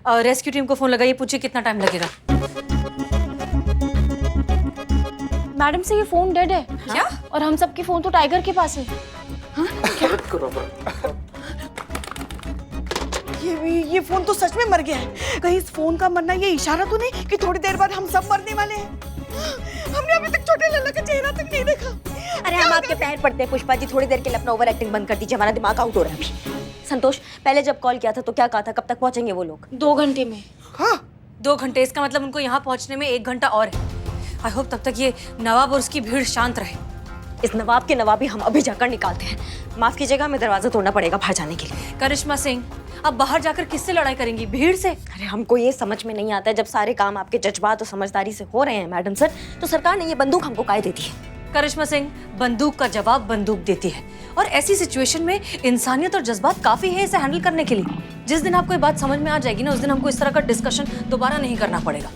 Speaker 5: रेस्क्यू टीम को फोन लगाइए, पूछिए कितना टाइम लगेगा।
Speaker 4: मैडम से ये फोन डेड है।
Speaker 5: क्या?
Speaker 4: और हम सबके फोन तो टाइगर के पास है।
Speaker 2: ये फोन तो सच में मर गया है। कहीं इस फोन का मरना ये इशारा तो नहीं कि थोड़ी देर बाद हम सब मरने वाले हैं? हमने अभी तक छोटे लल्ला का चेहरा तक नहीं देखा।
Speaker 9: अरे हम आपके पैर पड़ते हैं पुष्पा जी, थोड़ी देर के लिए अपना ओवर एक्टिंग बंद कर दीजिए, हमारा दिमाग आउट हो रहा है अभी। संतोष, पहले जब कॉल किया था तो क्या कहा था, कब तक पहुंचेंगे वो लोग?
Speaker 4: 2 घंटे में।
Speaker 2: हाँ
Speaker 5: 2 घंटे, इसका मतलब उनको यहाँ पहुँचने में 1 घंटा और है। आई होप तब तक ये नवाब और उसकी भीड़ शांत रहे।
Speaker 9: इस नवाब के नवाबी हम अभी जाकर निकालते हैं। माफ कीजिएगा, हमें दरवाजा तोड़ना पड़ेगा बाहर जाने के लिए।
Speaker 5: करिश्मा सिंह, अब बाहर जाकर किससे लड़ाई करेंगी? भीड़ से?
Speaker 9: अरे हमको ये समझ में नहीं आता है, जब सारे काम आपके जज्बात और समझदारी से हो रहे हैं मैडम सर, तो सरकार ने ये बंदूक हमको काहे दे दी है?
Speaker 5: करिश्मा सिंह, बंदूक का जवाब बंदूक देती है, और ऐसी सिचुएशन में इंसानियत और जज्बात काफी है इसे हैंडल करने के लिए। जिस दिन आपको ये बात समझ में आ जाएगी ना, उस दिन हमको इस तरह का डिस्कशन दोबारा नहीं करना पड़ेगा।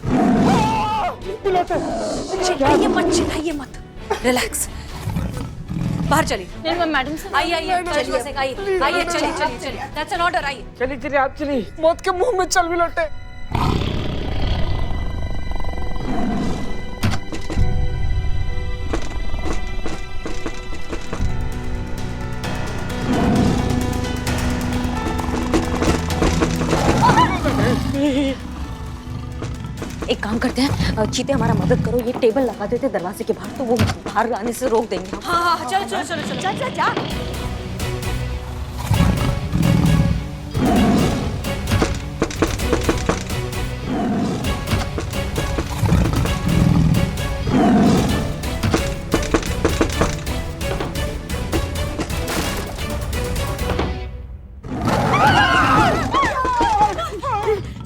Speaker 5: चिल्लाइए मत, रिलैक्स। बाहर चलिए।
Speaker 4: नहीं मैडम सर,
Speaker 5: आइए करिश्मा सिंह, आइए चलिए। दैट्स एन ऑर्डर, आइए।
Speaker 10: चलिए आप चलिए। मौत के मुंह में चल भी लौटे।
Speaker 9: एक काम करते हैं, चीते हमारा मदद करो, ये टेबल लगा देते दरवाजे के बाहर, तो वो बाहर आने से रोक देंगे।
Speaker 5: हाँ चलो।
Speaker 9: जा।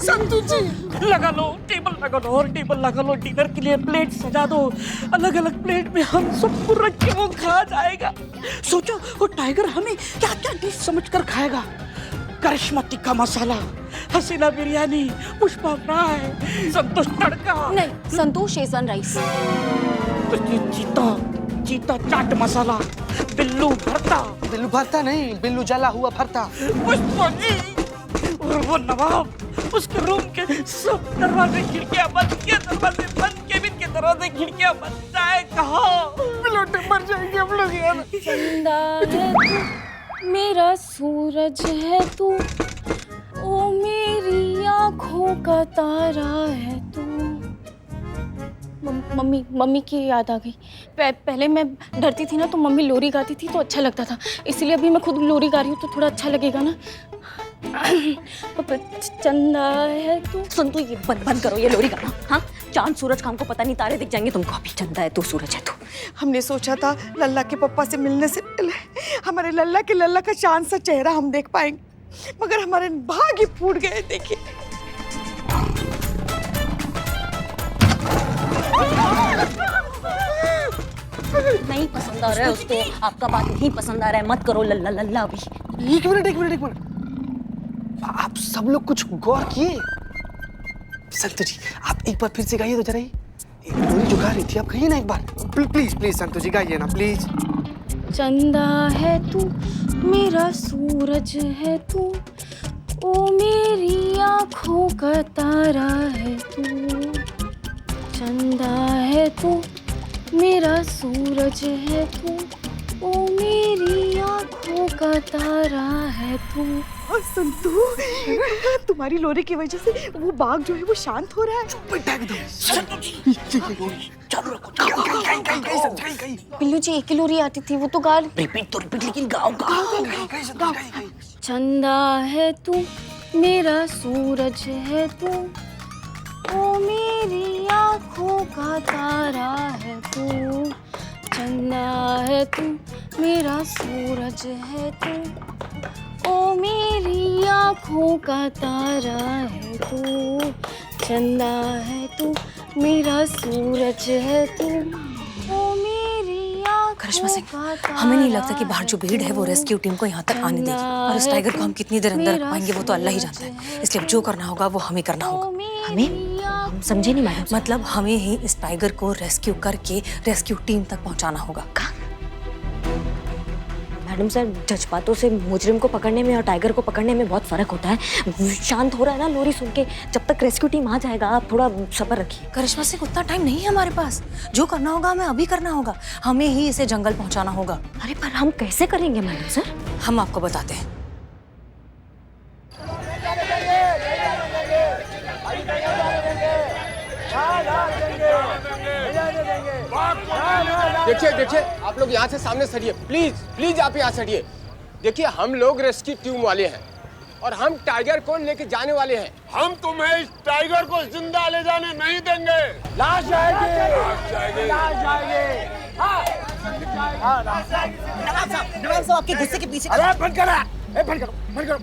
Speaker 2: संतु जी
Speaker 12: लगा लो और टेबल लगा लो, डिनर के लिए प्लेट सजा दो, अलग अलग प्लेट में हम सबको रख के वो खा जाएगा। सोचो वो टाइगर हमें क्या क्या डिश समझ कर खाएगा। करिश्मा टिक्का मसाला, हसीना बिरयानी, पुष्पा फ्राई, संतोष तड़का।
Speaker 4: नहीं, संतोष शेजवान राइस।
Speaker 12: तो ये चीता चाट मसाला, बिल्लू भरता
Speaker 10: नहीं, बिल्लू जला हुआ भरता।
Speaker 12: पुष्पा जी, और वो नवाब, उसके रूम के सब दरवाजे खिड़कियां बंद किए, दरवाजे बंद, केबिन के दरवाजे खिड़कियां बंद। जाए कहाँ?
Speaker 10: बिलोटे मर जाएंगे हम लोग यार।
Speaker 4: चंदा है तू, मेरा सूरज है तू, ओ मेरी आँखों का तारा है तू। मम्मी की याद आ गई। पहले मैं डरती थी ना, तो मम्मी लोरी गाती थी तो अच्छा लगता था, इसलिए अभी मैं खुद लोरी गा रही हूँ तो थोड़ा अच्छा लगेगा ना। चंदा है तू।
Speaker 9: सुन, तू ये बंद करो ये लोरी गाना। हाँ, चांद सूरज का हमको पता नहीं, तारे दिख जाएंगे तुमको भी। चंदा है तू, सूरज है तू।
Speaker 2: हमने सोचा था लल्ला के पप्पा से मिलने से पहले हमारे लल्ला का चांद सा चेहरा हम देख पाएंगे, मगर हमारे भाग्य फूट गए। देखिए
Speaker 9: नहीं पसंद आ रहा है उसको, आपका बात नहीं पसंद आ रहा है, मत करो लल्ला लल्ला अभी।
Speaker 10: एक मिनट, आप सब लोग कुछ गौर किए? संतोष जी आप एक बार फिर से गाइए तो जरा, लोरी जो गा रही थी आप कहिए ना एक बार, प्लीज संतोष जी गाइए ना प्लीज।
Speaker 4: चंदा है तू, मेरा सूरज है तू, ओ मेरी आँखों का तारा है तू। चंदा है तू, मेरा सूरज है तू, ओ मेरी आँखों का तारा है तू।
Speaker 2: संतू, तुम्हारी लोरी की वजह से वो बाघ जो है वो शांत हो रहा है।
Speaker 4: पिल्लू जी एक ही लोरी आती थी, वो तो गा।
Speaker 6: रिपीट लेकिन गाओ।
Speaker 4: चंदा है तू, मेरा सूरज है तू, ओ मेरी आँखों का तारा है तू। चंदा है तू, मेरा सूरज है तू, ओ मेरी आँखों का तारा है तू। चंदा है तू, मेरा सूरज है तू, ओ मेरी
Speaker 5: करिश्मा सिंह, हमें नहीं लगता कि बाहर जो भीड़ है वो रेस्क्यू टीम को यहाँ तक आने देगी, और उस टाइगर को हम कितनी देर अंदर रख पाएंगे वो तो अल्लाह ही जानता है। इसलिए जो करना होगा वो हमें करना होगा।
Speaker 9: हमें? समझे नहीं मैडम।
Speaker 5: मतलब हमें ही इस टाइगर को रेस्क्यू करके रेस्क्यू टीम तक पहुँचाना होगा।
Speaker 9: मैडम सर, जज्बातों से मुजरिम को पकड़ने में और टाइगर को पकड़ने में बहुत फर्क होता है। शांत हो रहा है ना लोरी सुन के, जब तक रेस्क्यू टीम आ जाएगा आप थोड़ा सब्र रखिए।
Speaker 5: करिश्मा सिंह, उतना टाइम नहीं है हमारे पास। जो करना होगा हमें अभी करना होगा, हमें ही इसे जंगल पहुंचाना होगा।
Speaker 9: अरे पर हम कैसे करेंगे मैडम सर?
Speaker 5: हम आपको बताते हैं।
Speaker 11: देखिए आप लोग यहाँ से सामने सरिए, प्लीज आप यहाँ सरिए। देखिए हम लोग रेस्क्यू टीम वाले हैं और हम टाइगर को लेके जाने वाले हैं।
Speaker 3: हम तुम्हें इस टाइगर को जिंदा ले जाने नहीं देंगे।
Speaker 8: लाश जाएगी।
Speaker 7: नवाब साहब आपके गुस्से के पीछे।
Speaker 8: अरे बंद करो।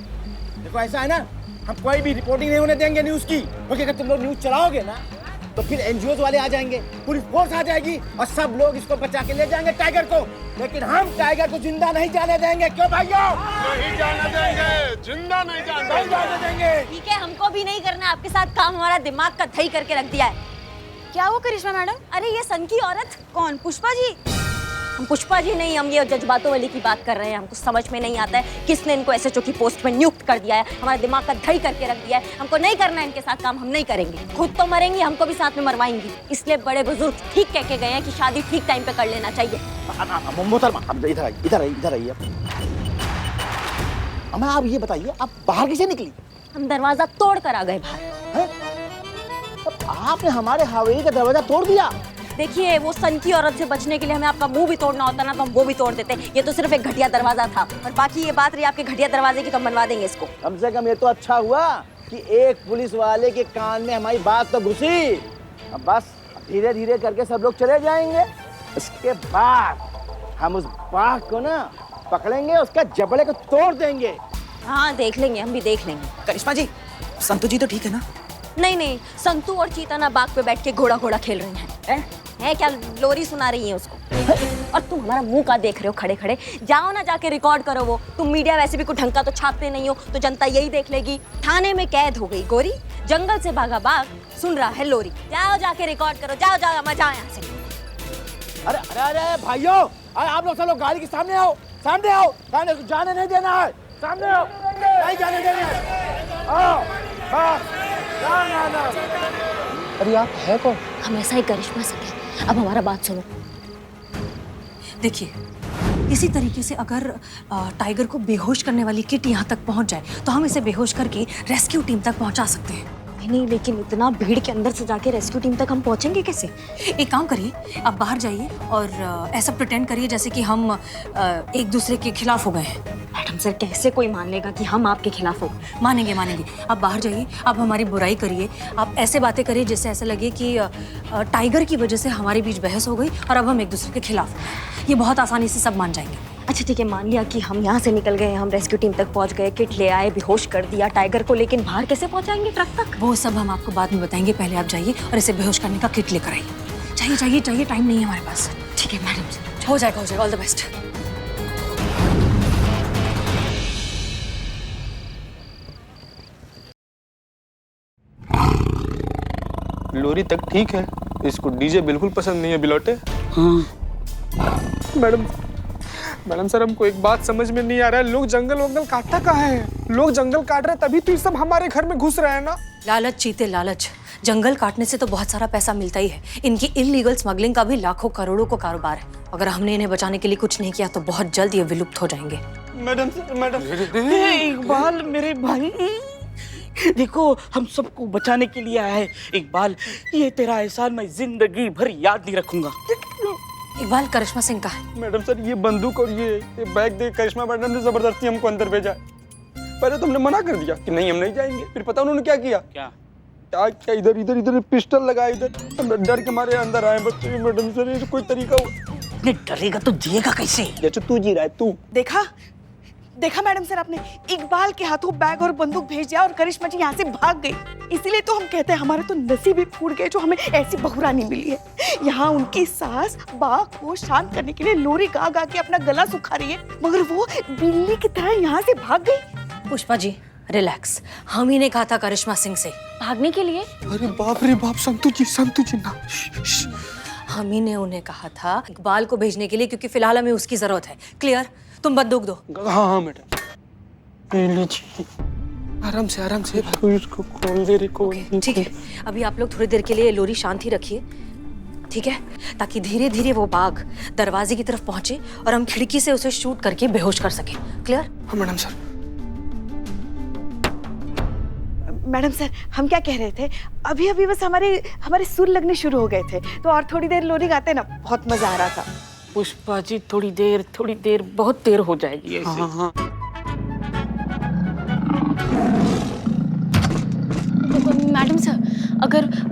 Speaker 8: देखो ऐसा है ना, हम कोई भी रिपोर्टिंग नहीं होने देंगे न्यूज की, क्योंकि अगर तुम लोग न्यूज चलाओगे ना तो फिर एनजीओ वाले आ जाएंगे, पुलिस फोर्स आ जाएगी और सब लोग इसको बचा के ले जाएंगे टाइगर को। लेकिन हम टाइगर को जिंदा नहीं जाने देंगे। क्यों भाइयों?
Speaker 3: नहीं जाने देंगे, जिंदा नहीं जाने
Speaker 8: देंगे।
Speaker 9: ठीक है, हमको भी नहीं करना आपके साथ काम, हमारा दिमाग का दही करके रख दिया है।
Speaker 4: क्या वो करिश्मा मैडम?
Speaker 9: अरे ये सन की औरत।
Speaker 4: कौन? पुष्पा जी?
Speaker 9: हम पुष्पा जी नहीं, हम ये जज्बातों वाली की बात कर रहे हैं। हमको समझ में नहीं आता है किसने इनको एसएचओ की पोस्ट में नियुक्त कर दिया है, हमारा दिमाग का दही करके रख दिया है। हमको नहीं करना है इनके साथ काम, हम नहीं करेंगे। खुद तो मरेंगी, हमको भी साथ में मरवाएंगी। इसलिए बड़े बुजुर्ग ठीक कह के गए हैं कि शादी ठीक टाइम पे कर लेना चाहिए।
Speaker 8: मोहतरमा, अब इधर आइए। अम्मा आप ये बताइए, आप बाहर कैसे निकली?
Speaker 9: हम दरवाजा तोड़ कर आ गए बाहर।
Speaker 8: आपने हमारे हवेली का दरवाजा तोड़ दिया?
Speaker 9: देखिए, वो सन की औरत से बचने के लिए हमें आपका मुंह भी तोड़ना होता ना तो हम वो भी तोड़ देते। ये तो सिर्फ एक घटिया दरवाजा था, और बाकी ये बात रही आपके घटिया दरवाजे की, तो हम बनवा देंगे इसको।
Speaker 8: कम से कम ये तो अच्छा हुआ कि एक पुलिस वाले के कान में हमारी बात तो घुसी। अब बस धीरे धीरे करके सब लोग चले जाएंगे, उसके बाद हम उस बाघ को ना पकड़ेंगे, उसका जबड़े को तोड़ देंगे।
Speaker 9: हाँ देख लेंगे, हम भी देख लेंगे।
Speaker 6: करिश्मा जी, संतु जी तो ठीक है ना?
Speaker 9: नहीं, संतू और चीता ना बाग पे बैठ के घोड़ा खेल रही हैं। है क्या लोरी सुना रही है उसको? और तुम हमारा मुंह का देख रहे हो खड़े खड़े? जाओ ना जाके रिकॉर्ड करो। वो तुम मीडिया वैसे भी कुछ ढंग का तो छापते नहीं हो, तो जनता यही देख लेगी। थाने में कैद हो गई गोरी, जंगल से भागा बाघ, सुन रहा है लोरी। जाओ जाके रिकॉर्ड करो, जाओ मजा यहाँ से।
Speaker 8: अरे भाइयों, आप लोग सब लोग गाड़ी के सामने आओ, सामने जाने नहीं देना है। सामने आओ, नहीं जाने देना है। आओ, ना।
Speaker 11: अरे आप है कौन?
Speaker 9: हम ऐसा ही करिश्मा सिंह है। अब हमारा बात सुनो।
Speaker 5: देखिए, इसी तरीके से अगर टाइगर को बेहोश करने वाली किट यहाँ तक पहुँच जाए तो हम इसे बेहोश करके रेस्क्यू टीम तक पहुँचा सकते हैं।
Speaker 9: नहीं, लेकिन इतना भीड़ के अंदर से जाके रेस्क्यू टीम तक हम पहुँचेंगे कैसे?
Speaker 5: एक काम करिए, आप बाहर जाइए और ऐसा प्रिटेंड करिए जैसे कि हम एक दूसरे के खिलाफ हो गए हैं।
Speaker 9: मैडम सर, कैसे कोई मान लेगा कि हम आपके खिलाफ हो?
Speaker 5: मानेंगे मानेंगे। आप बाहर जाइए, आप हमारी बुराई करिए, आप ऐसे बातें करिए जिससे ऐसा लगे कि टाइगर की वजह से हमारे बीच बहस हो गई और अब हम एक दूसरे के खिलाफ हैं। ये बहुत आसानी से सब मान जाएंगे।
Speaker 9: अच्छा ठीक है, मान लिया कि हम यहाँ से निकल गए, हम रेस्क्यू टीम तक पहुँच गए, किट ले आए, बेहोश कर दिया टाइगर को, लेकिन बाहर कैसे पहुँचाएंगे ट्रक तक?
Speaker 5: वो सब हम आपको बाद में बताएंगे। पहले आप जाइए और इसे बेहोश करने का किट लेकर आइए। चाहिए चाहिए चाहिए, टाइम नहीं है हमारे पास।
Speaker 9: ठीक है मैडम सर,
Speaker 5: हो जाएगा। All the best.
Speaker 10: लोरी तक ठीक है, इसको डीजे बिल्कुल पसंद नहीं है बिलौटे। मैडम सर, हमको एक बात समझ में नहीं आ रहा है, लोग जंगल वंगल काटता कहाँ है? लोग जंगल काट रहे हैं तभी तो ये सब हमारे घर में घुस रहे हैं ना।
Speaker 5: लालच चीते लालच। जंगल काटने से तो बहुत सारा पैसा मिलता ही है। इनकी इलीगल स्मगलिंग का भी लाखों करोड़ों का कारोबार है। अगर हमने इन्हें बचाने के लिए कुछ नहीं किया तो बहुत जल्द ये विलुप्त हो जाएंगे।
Speaker 12: मैडम इकबाल मेरे भाई, देखो हम सबको बचाने के लिए आया है। इकबाल, ये तेरा एहसान मैं जिंदगी भर याद नहीं रखूंगा।
Speaker 5: इकबाल, करिश्मा सिंह का है।
Speaker 10: मैडम सर, ये बंदूक और ये बैग देख करिश्मा मैडम ने जबरदस्ती हमको अंदर भेजा। पहले तो हमने मना कर दिया कि नहीं हम नहीं जाएंगे, फिर पता उन्होंने क्या किया? क्या इधर पिस्टल लगा, इधर हम डर के मारे अंदर आए बच्चे। मैडम सर, ये कोई तरीका हो?
Speaker 12: नहीं डरेगा तो जिएगा कैसे?
Speaker 10: जैसे तू जी रहा है तू।
Speaker 2: देखा मैडम सर, आपने इकबाल के हाथों बैग और बंदूक भेज दिया और करिश्मा जी यहाँ से भाग गई। इसीलिए तो हम कहते हैं हमारे तो नसीब ही फूट गए जो हमें ऐसी बहुरानी मिली है। यहाँ उनकी सास बाघ को शांत करने के लिए लोरी गा गा के अपना गला सुखा रही है, मगर वो बिल्ली की तरह यहाँ से भाग गई।
Speaker 5: पुष्पा जी रिलैक्स, हम ही ने कहा था करिश्मा सिंह से भागने के लिए।
Speaker 10: अरे बाप रे बाप, संतु जी ना।
Speaker 5: हम ही ने उन्हें कहा था इकबाल को भेजने के लिए, क्योंकि फिलहाल हमें उसकी जरूरत है। क्लियर? तुम बंदूक दो।
Speaker 10: हाँ मैडम, आराम से इसको खोल दे रे।
Speaker 5: ठीक है, अभी आप लोग थोड़ी देर के लिए लोरी शांत ही रखिए, ठीक है, ताकि धीरे धीरे वो बाघ दरवाजे की तरफ पहुंचे और हम खिड़की से उसे शूट करके बेहोश कर सके। क्लियर?
Speaker 10: हाँ मैडम सर।
Speaker 2: मैडम सर, हम क्या कह रहे थे, अभी बस हमारे सुर लगने शुरू हो गए थे, तो और थोड़ी देर लोरी गाते ना, बहुत मजा आ रहा था।
Speaker 12: पुष्पा जी, थोड़ी देर बहुत देर हो जाएगी ऐसे।
Speaker 10: हाँ।
Speaker 4: मैडम सर,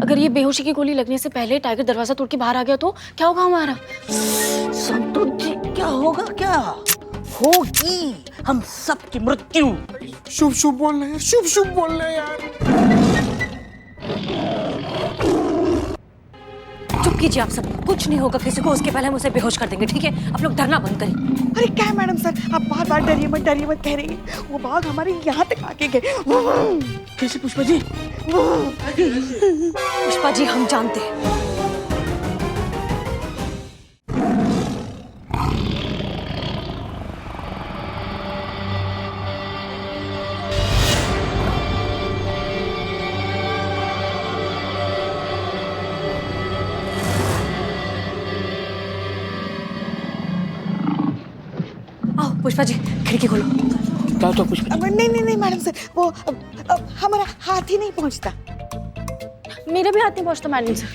Speaker 4: अगर ये बेहोशी की गोली लगने से पहले टाइगर दरवाजा तोड़ के बाहर आ गया तो क्या होगा हमारा?
Speaker 12: संतोष जी, क्या होगा? क्या होगी हम सब की मृत्यु।
Speaker 10: शुभ बोल रहे हैं, शुभ बोल रहे हैं यार।
Speaker 5: चुप कीजिए आप सब, कुछ नहीं होगा किसी को, उसके पहले हम उसे बेहोश कर देंगे, ठीक है? आप लोग डरना बंद करिए।
Speaker 2: अरे क्या है मैडम सर, आप बार डरिए मत कह रही है। वो बाघ हमारे यहाँ तक आके गए।
Speaker 12: कैसे पुष्पा जी?
Speaker 5: पुष्पा जी, हम जानते हैं। पुष्पा जी, खिड़की खोलो।
Speaker 12: क्या तो पुष्पा?
Speaker 2: नहीं मैडम सर, वो हमारा हाथ ही नहीं पहुंचता।
Speaker 4: मेरा भी हाथ नहीं पहुंचता मैडम सर।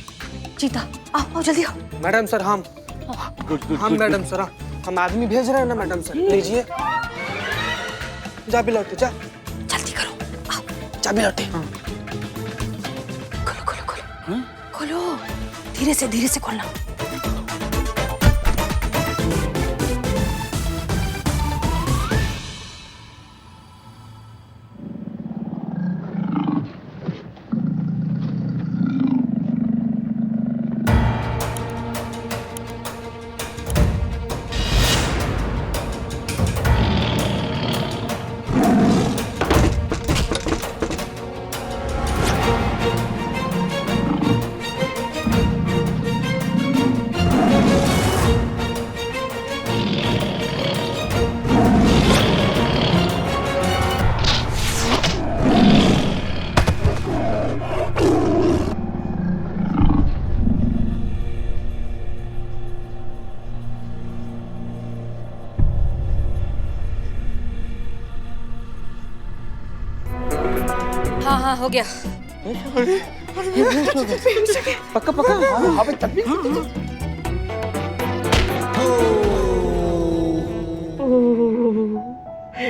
Speaker 5: चीता, आओ जल्दी आओ।
Speaker 10: मैडम सर, हम मैडम सर, हम आदमी भेज रहे हैं ना मैडम सर, लीजिए। जा बिलौटे, जा
Speaker 5: जल्दी करो, आओ।
Speaker 10: जा बिलौटे।
Speaker 5: खोलो, धीरे से खोलना। हाँ, हो गया।
Speaker 10: पक्का हाँ भाई, तब भी।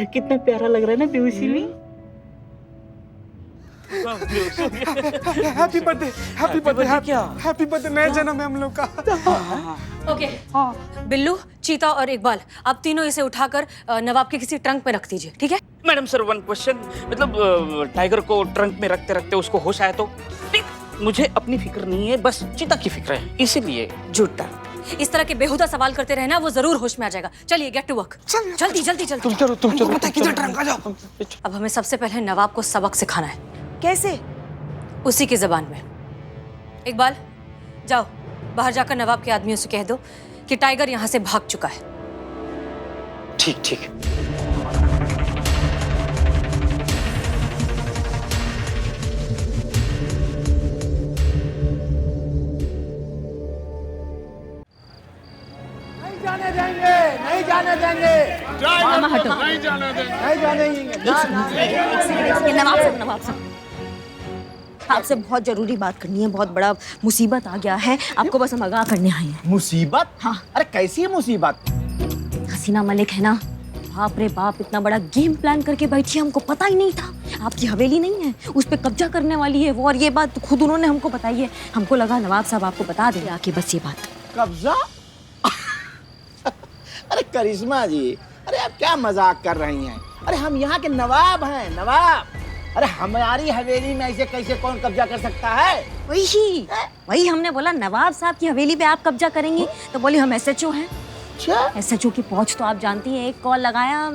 Speaker 12: कितना प्यारा लग रहा है ना बेहोशी में।
Speaker 10: Happy birthday, happy birthday, happy birthday, नया जन्म है हम लोग का।
Speaker 5: ओके बिल्लू, चीता और इकबाल, आप तीनों इसे उठाकर नवाब के किसी ट्रंक में रख दीजिए, ठीक है?
Speaker 12: मैडम सर, वन क्वेश्चन, मतलब टाइगर को ट्रंक में रखते रखते उसको होश आया तो? मुझे अपनी फिक्र नहीं है, बस चीता की फिक्र है, इसीलिए।
Speaker 5: झूठा, इस तरह के बेहुदा सवाल करते रहना, वो जरूर होश में आ जाएगा। चलिए गेट टू वर्क, जल्दी जल्दी जल्दी।
Speaker 10: तुम चलो, पता है किधर ट्रंक, आ जाओ।
Speaker 5: अब हमें सबसे पहले नवाब को सबक सिखाना है।
Speaker 2: कैसे?
Speaker 5: उसी की जबान में। इकबाल, जाओ बाहर जाकर नवाब के आदमियों से कह दो कि टाइगर यहाँ से भाग चुका है।
Speaker 10: ठीक ठीक।
Speaker 8: नहीं जाने देंगे, नहीं जाने देंगे,
Speaker 3: टाइगर को नहीं जाने देंगे।
Speaker 8: नहीं जाने देंगे।
Speaker 9: नवाब साहब, नवाब साहब, आपसे बहुत जरूरी बात करनी है। बहुत बड़ा मुसीबत आ गया है, आपको बस हम आगाह करने आए हैं।
Speaker 8: मुसीबत?
Speaker 9: हाँ।
Speaker 8: अरे कैसी है मुसीबत?
Speaker 9: हसीना मलिक है ना, बाप रे बाप, इतना बड़ा गेम प्लान करके बैठी है, हमको पता ही नहीं था। आपकी हवेली नहीं है, उस पे कब्जा करने वाली है वो, और ये बात खुद उन्होंने हमको बताई है। हमको लगा नवाब साहब आपको बता दें आके बस ये बात।
Speaker 8: कब्जा? अरे करिश्मा जी, अरे आप क्या मजाक कर रही हैं? अरे हम यहाँ के नवाब हैं, नवाब। अरे हमारी हवेली में ऐसे कैसे कौन कब्जा कर सकता है?
Speaker 9: वही हमने बोला नवाब साहब की हवेली पे आप कब्जा करेंगी, तो बोली हम SHO हैं। SHO की पहुंच तो आप जानती हैं, एक कॉल लगाया,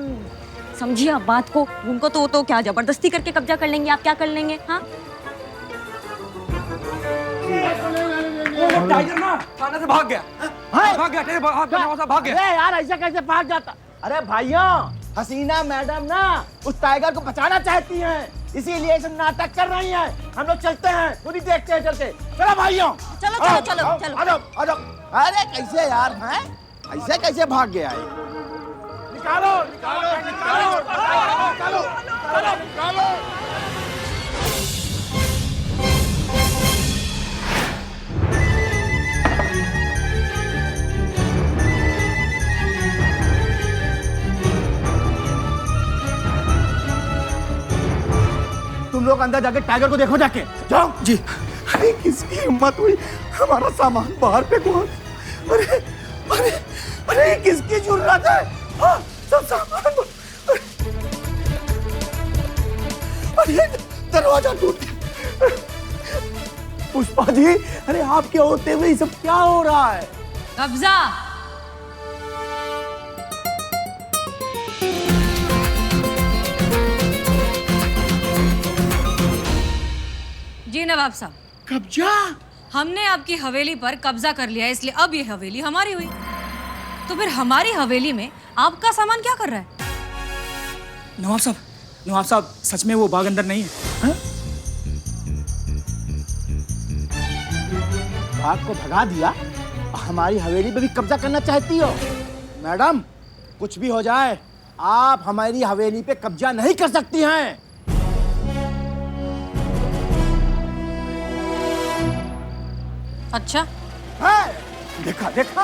Speaker 9: समझिए आप बात को, उनको तो क्या जबरदस्ती करके कब्जा कर लेंगे, आप क्या कर लेंगे? हाँ,
Speaker 10: टाइगर ना थाने से भाग गया, भाग गया।
Speaker 8: अरे यार ऐसे कैसे भाग जाता? अरे भाइयों, हसीना मैडम ना उस टाइगर को बचाना चाहती हैं, इसीलिए सब नाटक कर रही हैं। हम लोग चलते हैं, पूरी देखते हैं, चलते। चलो भाइयों,
Speaker 9: चलो चलो चलो चलो।
Speaker 8: आ जाओ, आ जाओ। अरे कैसे यार, हैं? ऐसे कैसे भाग गया है? निकालो, निकालो, निकालो, निकालो, निकालो, निकालो। तुम लोग अंदर जाके टाइगर को देखो, जाके जाओ जी। अरे किसकी हिम्मत हुई हमारा सामान बाहर फेंको? अरे अरे अरे किसकी जुर्रत है? हाँ, सब सामान अरे दरवाजा टूट गया। पुष्पा जी, अरे आपके होते हुए सब क्या हो रहा है?
Speaker 5: कब्जा। जी नवाब साहब।
Speaker 8: कब्जा?
Speaker 5: हमने आपकी हवेली पर कब्जा कर लिया है, इसलिए अब ये हवेली हमारी हुई। तो फिर हमारी हवेली में आपका सामान क्या कर रहा है?
Speaker 13: नवाब साहब सच में वो बाघ अंदर नहीं है।
Speaker 8: बाघ को भगा दिया, हमारी हवेली पे भी कब्जा करना चाहती हो? मैडम, कुछ भी हो जाए, आप हमारी हवेली पे कब्जा नहीं कर सकती हैं।
Speaker 5: अच्छा
Speaker 8: है? देखा देखा,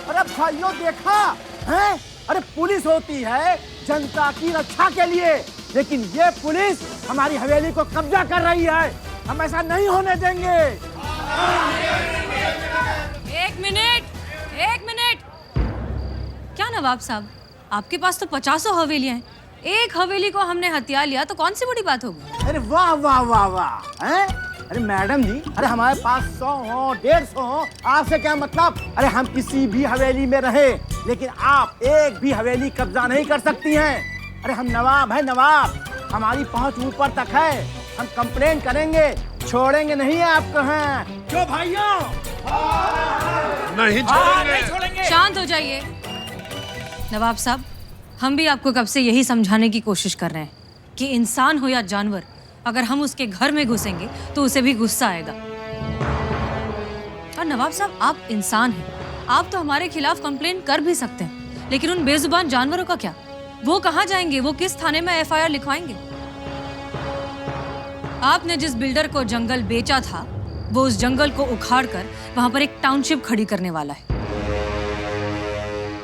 Speaker 8: अरे भाइयों देखा है? अरे पुलिस होती है जनता की रक्षा के लिए, लेकिन ये पुलिस हमारी हवेली को कब्जा कर रही है। हम ऐसा नहीं होने देंगे।
Speaker 5: एक मिनट। क्या नवाब साहब, आपके पास तो 50 हवेलियां हैं, एक हवेली को हमने हथिया लिया तो कौन सी बड़ी बात होगी?
Speaker 8: अरे वाह वाह वाह वाह, हैं? अरे मैडम जी, अरे हमारे पास 100 हो, 150 हो, आपसे क्या मतलब? अरे हम किसी भी हवेली में रहे, लेकिन आप एक भी हवेली कब्जा नहीं कर सकती हैं। अरे हम नवाब हैं, नवाब, हमारी पहुंच ऊपर तक है। हम कंप्लेन करेंगे, छोड़ेंगे नहीं आपको। हैं क्यों भाइयों?
Speaker 3: नहीं छोड़ेंगे।
Speaker 5: शांत हो जाइए नवाब साहब, हम भी आपको कब से यही समझाने की कोशिश कर रहे हैं कि इंसान हो या जानवर, अगर हम उसके घर में घुसेंगे तो उसे भी गुस्सा आएगा। और नवाब साहब, आप इंसान हैं, आप तो हमारे खिलाफ कंप्लेन कर भी सकते हैं, लेकिन उन बेजुबान जानवरों का क्या? वो कहाँ जाएंगे? वो किस थाने में FIR लिखवाएंगे? आपने जिस बिल्डर को जंगल बेचा था, वो उस जंगल को उखाड़कर वहां पर एक टाउनशिप खड़ी करने वाला है।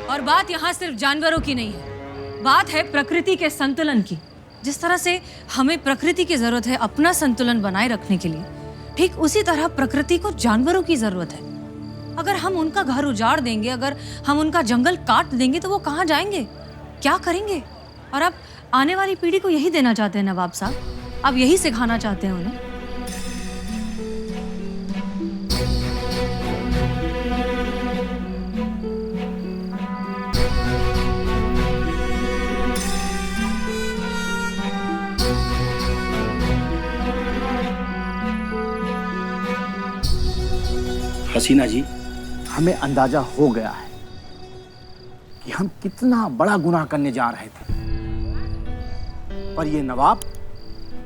Speaker 5: और बात यहाँ सिर्फ जानवरों की नहीं है, बात है प्रकृति के संतुलन की। जिस तरह से हमें प्रकृति की जरूरत है अपना संतुलन बनाए रखने के लिए, ठीक उसी तरह प्रकृति को जानवरों की जरूरत है। अगर हम उनका घर उजाड़ देंगे, अगर हम उनका जंगल काट देंगे तो वो कहाँ जाएंगे, क्या करेंगे? और अब आने वाली पीढ़ी को यही देना चाहते हैं नवाब साहब, अब यही सिखाना चाहते हैं उन्हें।
Speaker 8: हसीना जी, हमें अंदाजा हो गया है कि हम कितना बड़ा गुनाह करने जा रहे थे, पर ये नवाब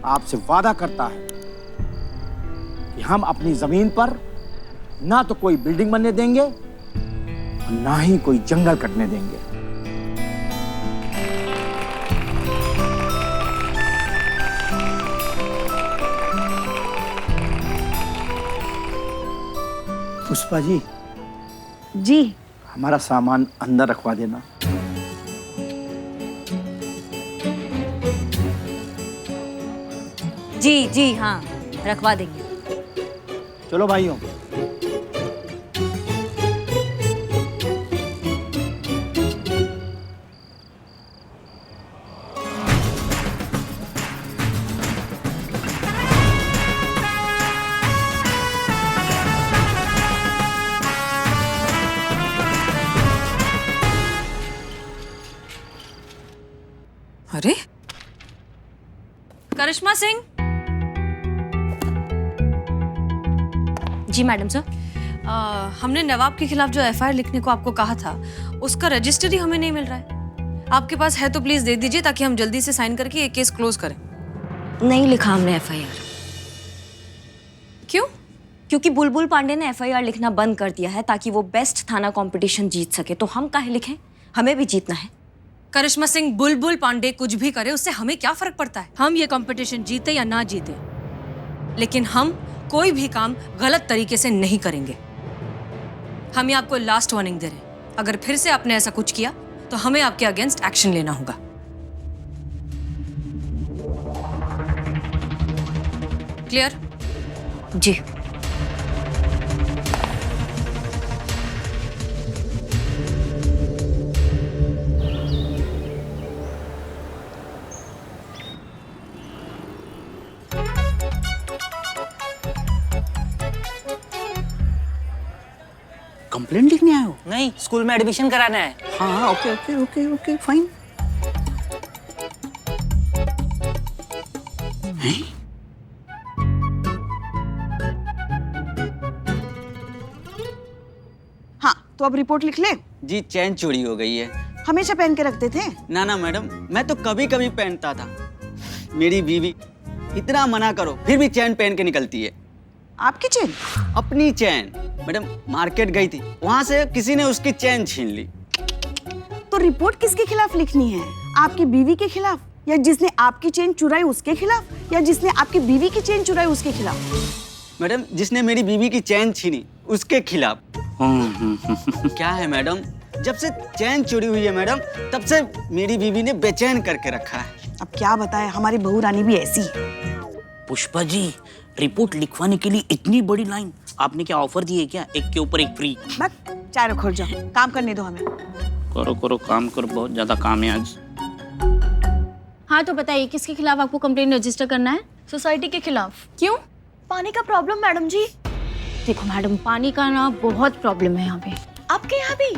Speaker 8: आपसे वादा करता है कि हम अपनी जमीन पर ना तो कोई बिल्डिंग बनने देंगे और ना ही कोई जंगल कटने देंगे। पुष्पा जी,
Speaker 2: जी
Speaker 8: हमारा सामान अंदर रखवा देना।
Speaker 9: जी जी हाँ, रखवा देंगे।
Speaker 8: चलो भाइयों।
Speaker 5: अरे करिश्मा सिंह।
Speaker 9: जी मैडम सर।
Speaker 5: हमने नवाब के खिलाफ जो एफआईआर लिखने को आपको कहा था, उसका रजिस्टर ही हमें नहीं मिल रहा है। आपके पास है तो प्लीज दे दीजिए ताकि हम जल्दी से साइन करके ये केस क्लोज करें।
Speaker 9: नहीं लिखा हमने एफआईआर।
Speaker 5: क्यों?
Speaker 9: क्योंकि बुलबुल पांडे ने एफआईआर लिखना बंद कर दिया है ताकि वो बेस्ट थाना कंपटीशन जीत सके। तो हम काहे लिखें, हमें भी जीतना है।
Speaker 5: करिश्मा सिंह, बुलबुल पांडे कुछ भी करे उससे हमें क्या फर्क पड़ता है? हम ये कंपटीशन जीते या ना जीते, लेकिन हम कोई भी काम गलत तरीके से नहीं करेंगे। हम ये आपको लास्ट वार्निंग दे रहे हैं। अगर फिर से आपने ऐसा कुछ किया तो हमें आपके अगेंस्ट एक्शन लेना होगा। क्लियर?
Speaker 9: जी।
Speaker 6: कंप्लेंट लिखने आए हो?
Speaker 12: नहीं, स्कूल में एडमिशन कराना है।
Speaker 6: हाँ okay okay okay okay fine.
Speaker 2: हाँ तो अब रिपोर्ट लिख ले।
Speaker 14: जी चैन चोरी हो गई है।
Speaker 2: हमेशा पहन के रखते थे?
Speaker 14: ना ना मैडम, मैं तो कभी कभी पहनता था। मेरी बीवी इतना मना करो फिर भी चैन पहन के निकलती है।
Speaker 2: आपकी चैन?
Speaker 14: अपनी चैन। मैडम मार्केट गई थी, वहां से किसी ने उसकी चैन छीन ली।
Speaker 2: तो रिपोर्ट किसके खिलाफ लिखनी है? आपकी बीवी के खिलाफ, या जिसने आपकी चेन चुराई उसके खिलाफ, या जिसने आपकी बीवी की चेन चुराई उसके खिलाफ?
Speaker 14: मैडम जिसने मेरी बीवी की चैन छीनी उसके खिलाफ। क्या है मैडम, जब से चैन चोरी हुई है मैडम तब से मेरी बीवी ने बेचैन करके रखा है।
Speaker 2: अब क्या बताए, हमारी बहू रानी भी ऐसी है।
Speaker 6: पुष्पा जी, रिपोर्ट लिखवाने के लिए इतनी बड़ी लाइन, आपने क्या ऑफर दी है क्या? एक के ऊपर एक फ्री?
Speaker 2: बस चाय रखो, जाओ काम करने दो हमें।
Speaker 6: करो करो काम करो, बहुत ज्यादा काम है आज।
Speaker 4: हाँ तो बताइए किसके खिलाफ आपको कंप्लेंट रजिस्टर करना है? सोसाइटी के खिलाफ। क्यों? पानी का प्रॉब्लम मैडम जी। देखो मैडम, पानी का ना बहुत प्रॉब्लम है यहाँ पे। आपके यहाँ भी?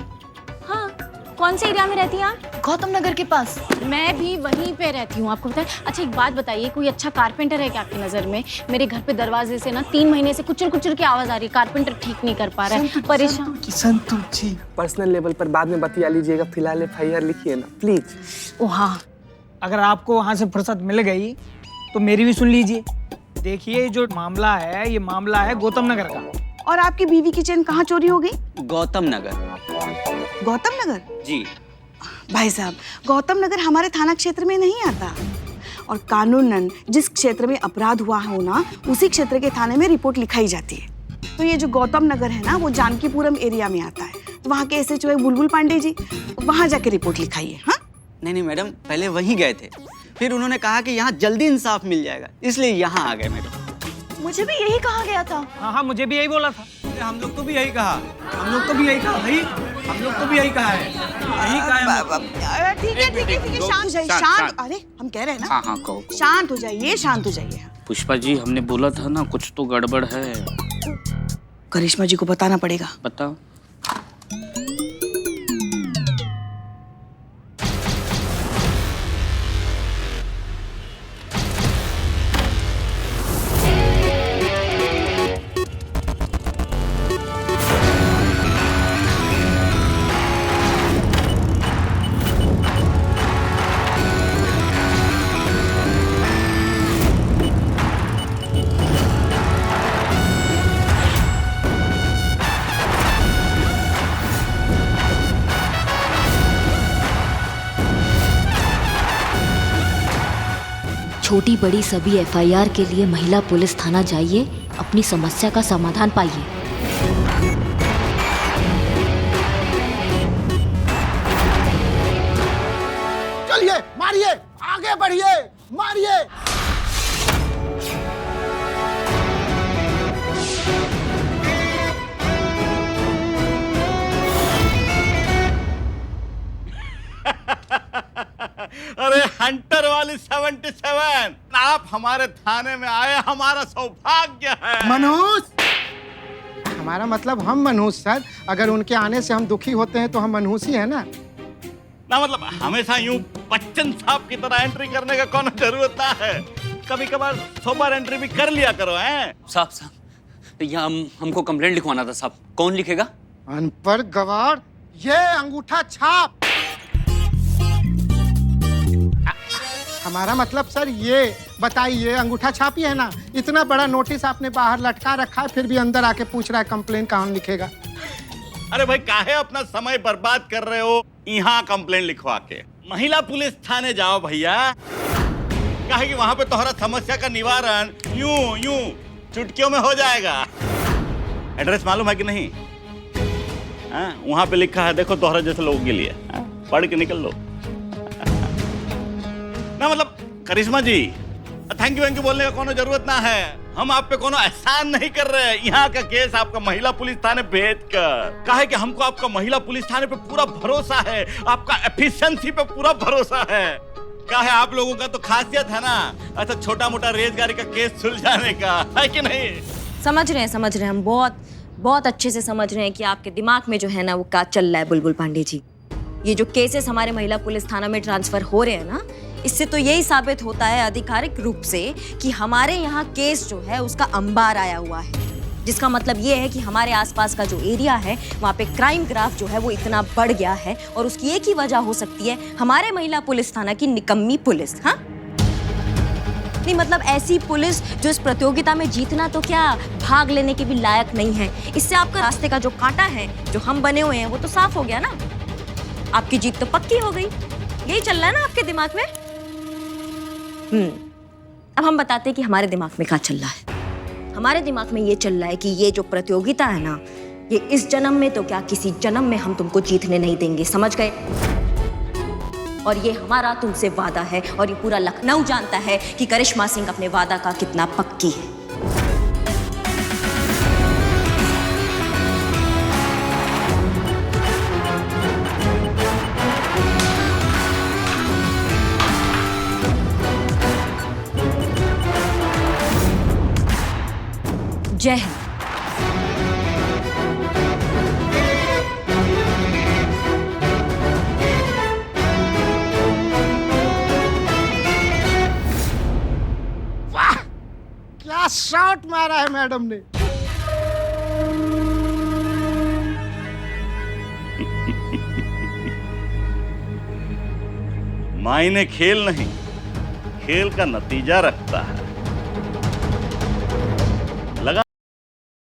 Speaker 4: हाँ। कौन से एरिया में रहती हैं आप? गौतम नगर के पास। मैं भी वहीं पे रहती हूँ, आपको पता है। अच्छा एक बात बताइए, कोई अच्छा कारपेंटर है क्या आपकी नज़र में? मेरे घर पे दरवाजे से ना 3 महीने से कुचर कुचर की आवाज़ आ रही है। कारपेंटर ठीक नहीं कर पा रहा है, परेशान।
Speaker 10: संतोष जी, पर्सनल लेवल पर बाद में बतिया लीजिएगा, फिलहाल एफआईआर लिखिए ना प्लीज।
Speaker 4: ओ हाँ,
Speaker 12: अगर आपको वहाँ से फुर्सत मिल गई तो मेरी भी सुन लीजिए। देखिए जो मामला है, ये मामला है गौतम नगर का।
Speaker 2: और आपकी बीवी की चेन कहाँ चोरी हो गई?
Speaker 14: गौतम नगर।
Speaker 2: गौतम नगर?
Speaker 14: जी
Speaker 2: भाई साहब, गौतम नगर हमारे थाना क्षेत्र में नहीं आता, और कानूनन जिस क्षेत्र में अपराध हुआ हो ना, उसी क्षेत्र के थाने में रिपोर्ट लिखाई जाती है। तो ये जो गौतम नगर है ना, वो जानकीपुरम एरिया में आता है। तो वहाँ के एसएचओ है बुलबुल पांडे जी, वहाँ जाके रिपोर्ट लिखाइए। हाँ
Speaker 14: नहीं नहीं मैडम, पहले वहीं गए थे, फिर उन्होंने कहा कि यहाँ जल्दी इंसाफ मिल जाएगा, इसलिए यहाँ आ गए मैडम।
Speaker 2: मुझे भी यही कहा गया था।
Speaker 13: हाँ हाँ, मुझे भी यही बोला था।
Speaker 14: हम लोग को भी यही कहा, हम लोग को भी यही कहा भाई, हम लोग को भी यही कहा है, यही कहा है हम लोग को।
Speaker 2: ठीक है ठीक है ठीक है, शांत हो जाइए, शांत। अरे हम कह रहे हैं ना।
Speaker 6: हाँ हाँ कहो।
Speaker 2: शांत हो जाइए, शांत हो जाइए।
Speaker 6: पुष्पा जी, हमने बोला था ना कुछ तो गड़बड़ है।
Speaker 2: करिश्मा जी को बताना पड़ेगा।
Speaker 6: बताओ।
Speaker 9: छोटी बड़ी सभी एफआईआर के लिए महिला पुलिस थाना जाइए, अपनी समस्या का समाधान पाइए।
Speaker 8: चलिए, मारिए, आगे बढ़िए, मारिए।
Speaker 3: अरे हंटर वाली 77, आप हमारे थाने में आए, हमारा सौभाग्य है।
Speaker 15: मनहूस, हमारा मतलब हम मनहूस सर। अगर उनके आने से हम दुखी होते हैं तो हम मनहूस ही है ना।
Speaker 3: ना मतलब हमेशा यूं बच्चन साहब की तरह एंट्री करने का कौन जरूरत है। कभी कभार 100 बार एंट्री भी कर लिया करो। हैं
Speaker 6: साहब यहाँ हमको कंप्लेंट लिखवाना था साहब। कौन लिखेगा?
Speaker 15: अनपढ़ गवार, ये अंगूठा छाप। हमारा मतलब सर ये बताइए, अंगूठा छाप ही है ना। इतना बड़ा नोटिस आपने बाहर लटका रखा है, फिर भी अंदर आके पूछ रहा है कंप्लेंट कौन लिखेगा।
Speaker 3: अरे भाई, काहे अपना समय बर्बाद कर रहे हो यहाँ कंप्लेंट लिखवा के? महिला पुलिस थाने जाओ भैया। काहे कि वहां पे तुम्हारा समस्या का निवारण यूं चुटकियों में हो जाएगा। एड्रेस मालूम है कि नहीं? वहां पे लिखा है, देखो तोहरा जैसे लोगों के लिए। पढ़ के निकल लो ना। मतलब करिश्मा जी, थैंक यू बोलने का कोनो जरूरत ना है। हम आप पे कोनो एहसान नहीं कर रहे। यहाँ का केस आपका महिला पुलिस थाने भेज कर काहे कि हमको आपका महिला पुलिस थाने पे पूरा भरोसा है, आपका एफिशिएंसी पे पूरा भरोसा है। काहे आप लोगों का तो खासियत है ना ऐसा छोटा मोटा रेजगारी का केस सुलझाने का, है कि नहीं?
Speaker 9: समझ रहे हैं हम बहुत अच्छे से समझ रहे हैं कि आपके दिमाग में जो है ना वो क्या चल रहा है बुलबुल पांडे जी। ये जो केसेस हमारे महिला पुलिस थाना में ट्रांसफर हो रहे हैं ना, इससे तो यही साबित होता है आधिकारिक रूप से कि हमारे यहाँ केस जो है उसका अंबार आया हुआ है, जिसका मतलब ये है कि हमारे आसपास का जो एरिया है वहाँ पे क्राइम ग्राफ जो है वो इतना बढ़ गया है। और उसकी एक ही वजह हो सकती है हमारे महिला पुलिस थाना की निकम्मी पुलिस। हाँ नहीं, मतलब ऐसी पुलिस जो इस प्रतियोगिता में जीतना तो क्या भाग लेने के भी लायक नहीं है। इससे आपका रास्ते का जो कांटा है जो हम बने हुए हैं वो तो साफ हो गया ना। आपकी जीत तो पक्की हो गई। यही चल रहा है ना आपके दिमाग में? अब हम बताते हैं कि हमारे दिमाग में क्या चल रहा है। हमारे दिमाग में ये चल रहा है कि ये जो प्रतियोगिता है ना, ये इस जन्म में तो क्या किसी जन्म में हम तुमको जीतने नहीं देंगे, समझ गए? और ये हमारा तुमसे वादा है, और ये पूरा लखनऊ जानता है कि करिश्मा सिंह अपने वादा का कितना पक्की है। जय हिंद।
Speaker 15: वाह, क्या शॉट मारा है मैडम ने।
Speaker 3: मायने खेल नहीं, खेल का नतीजा रखता है।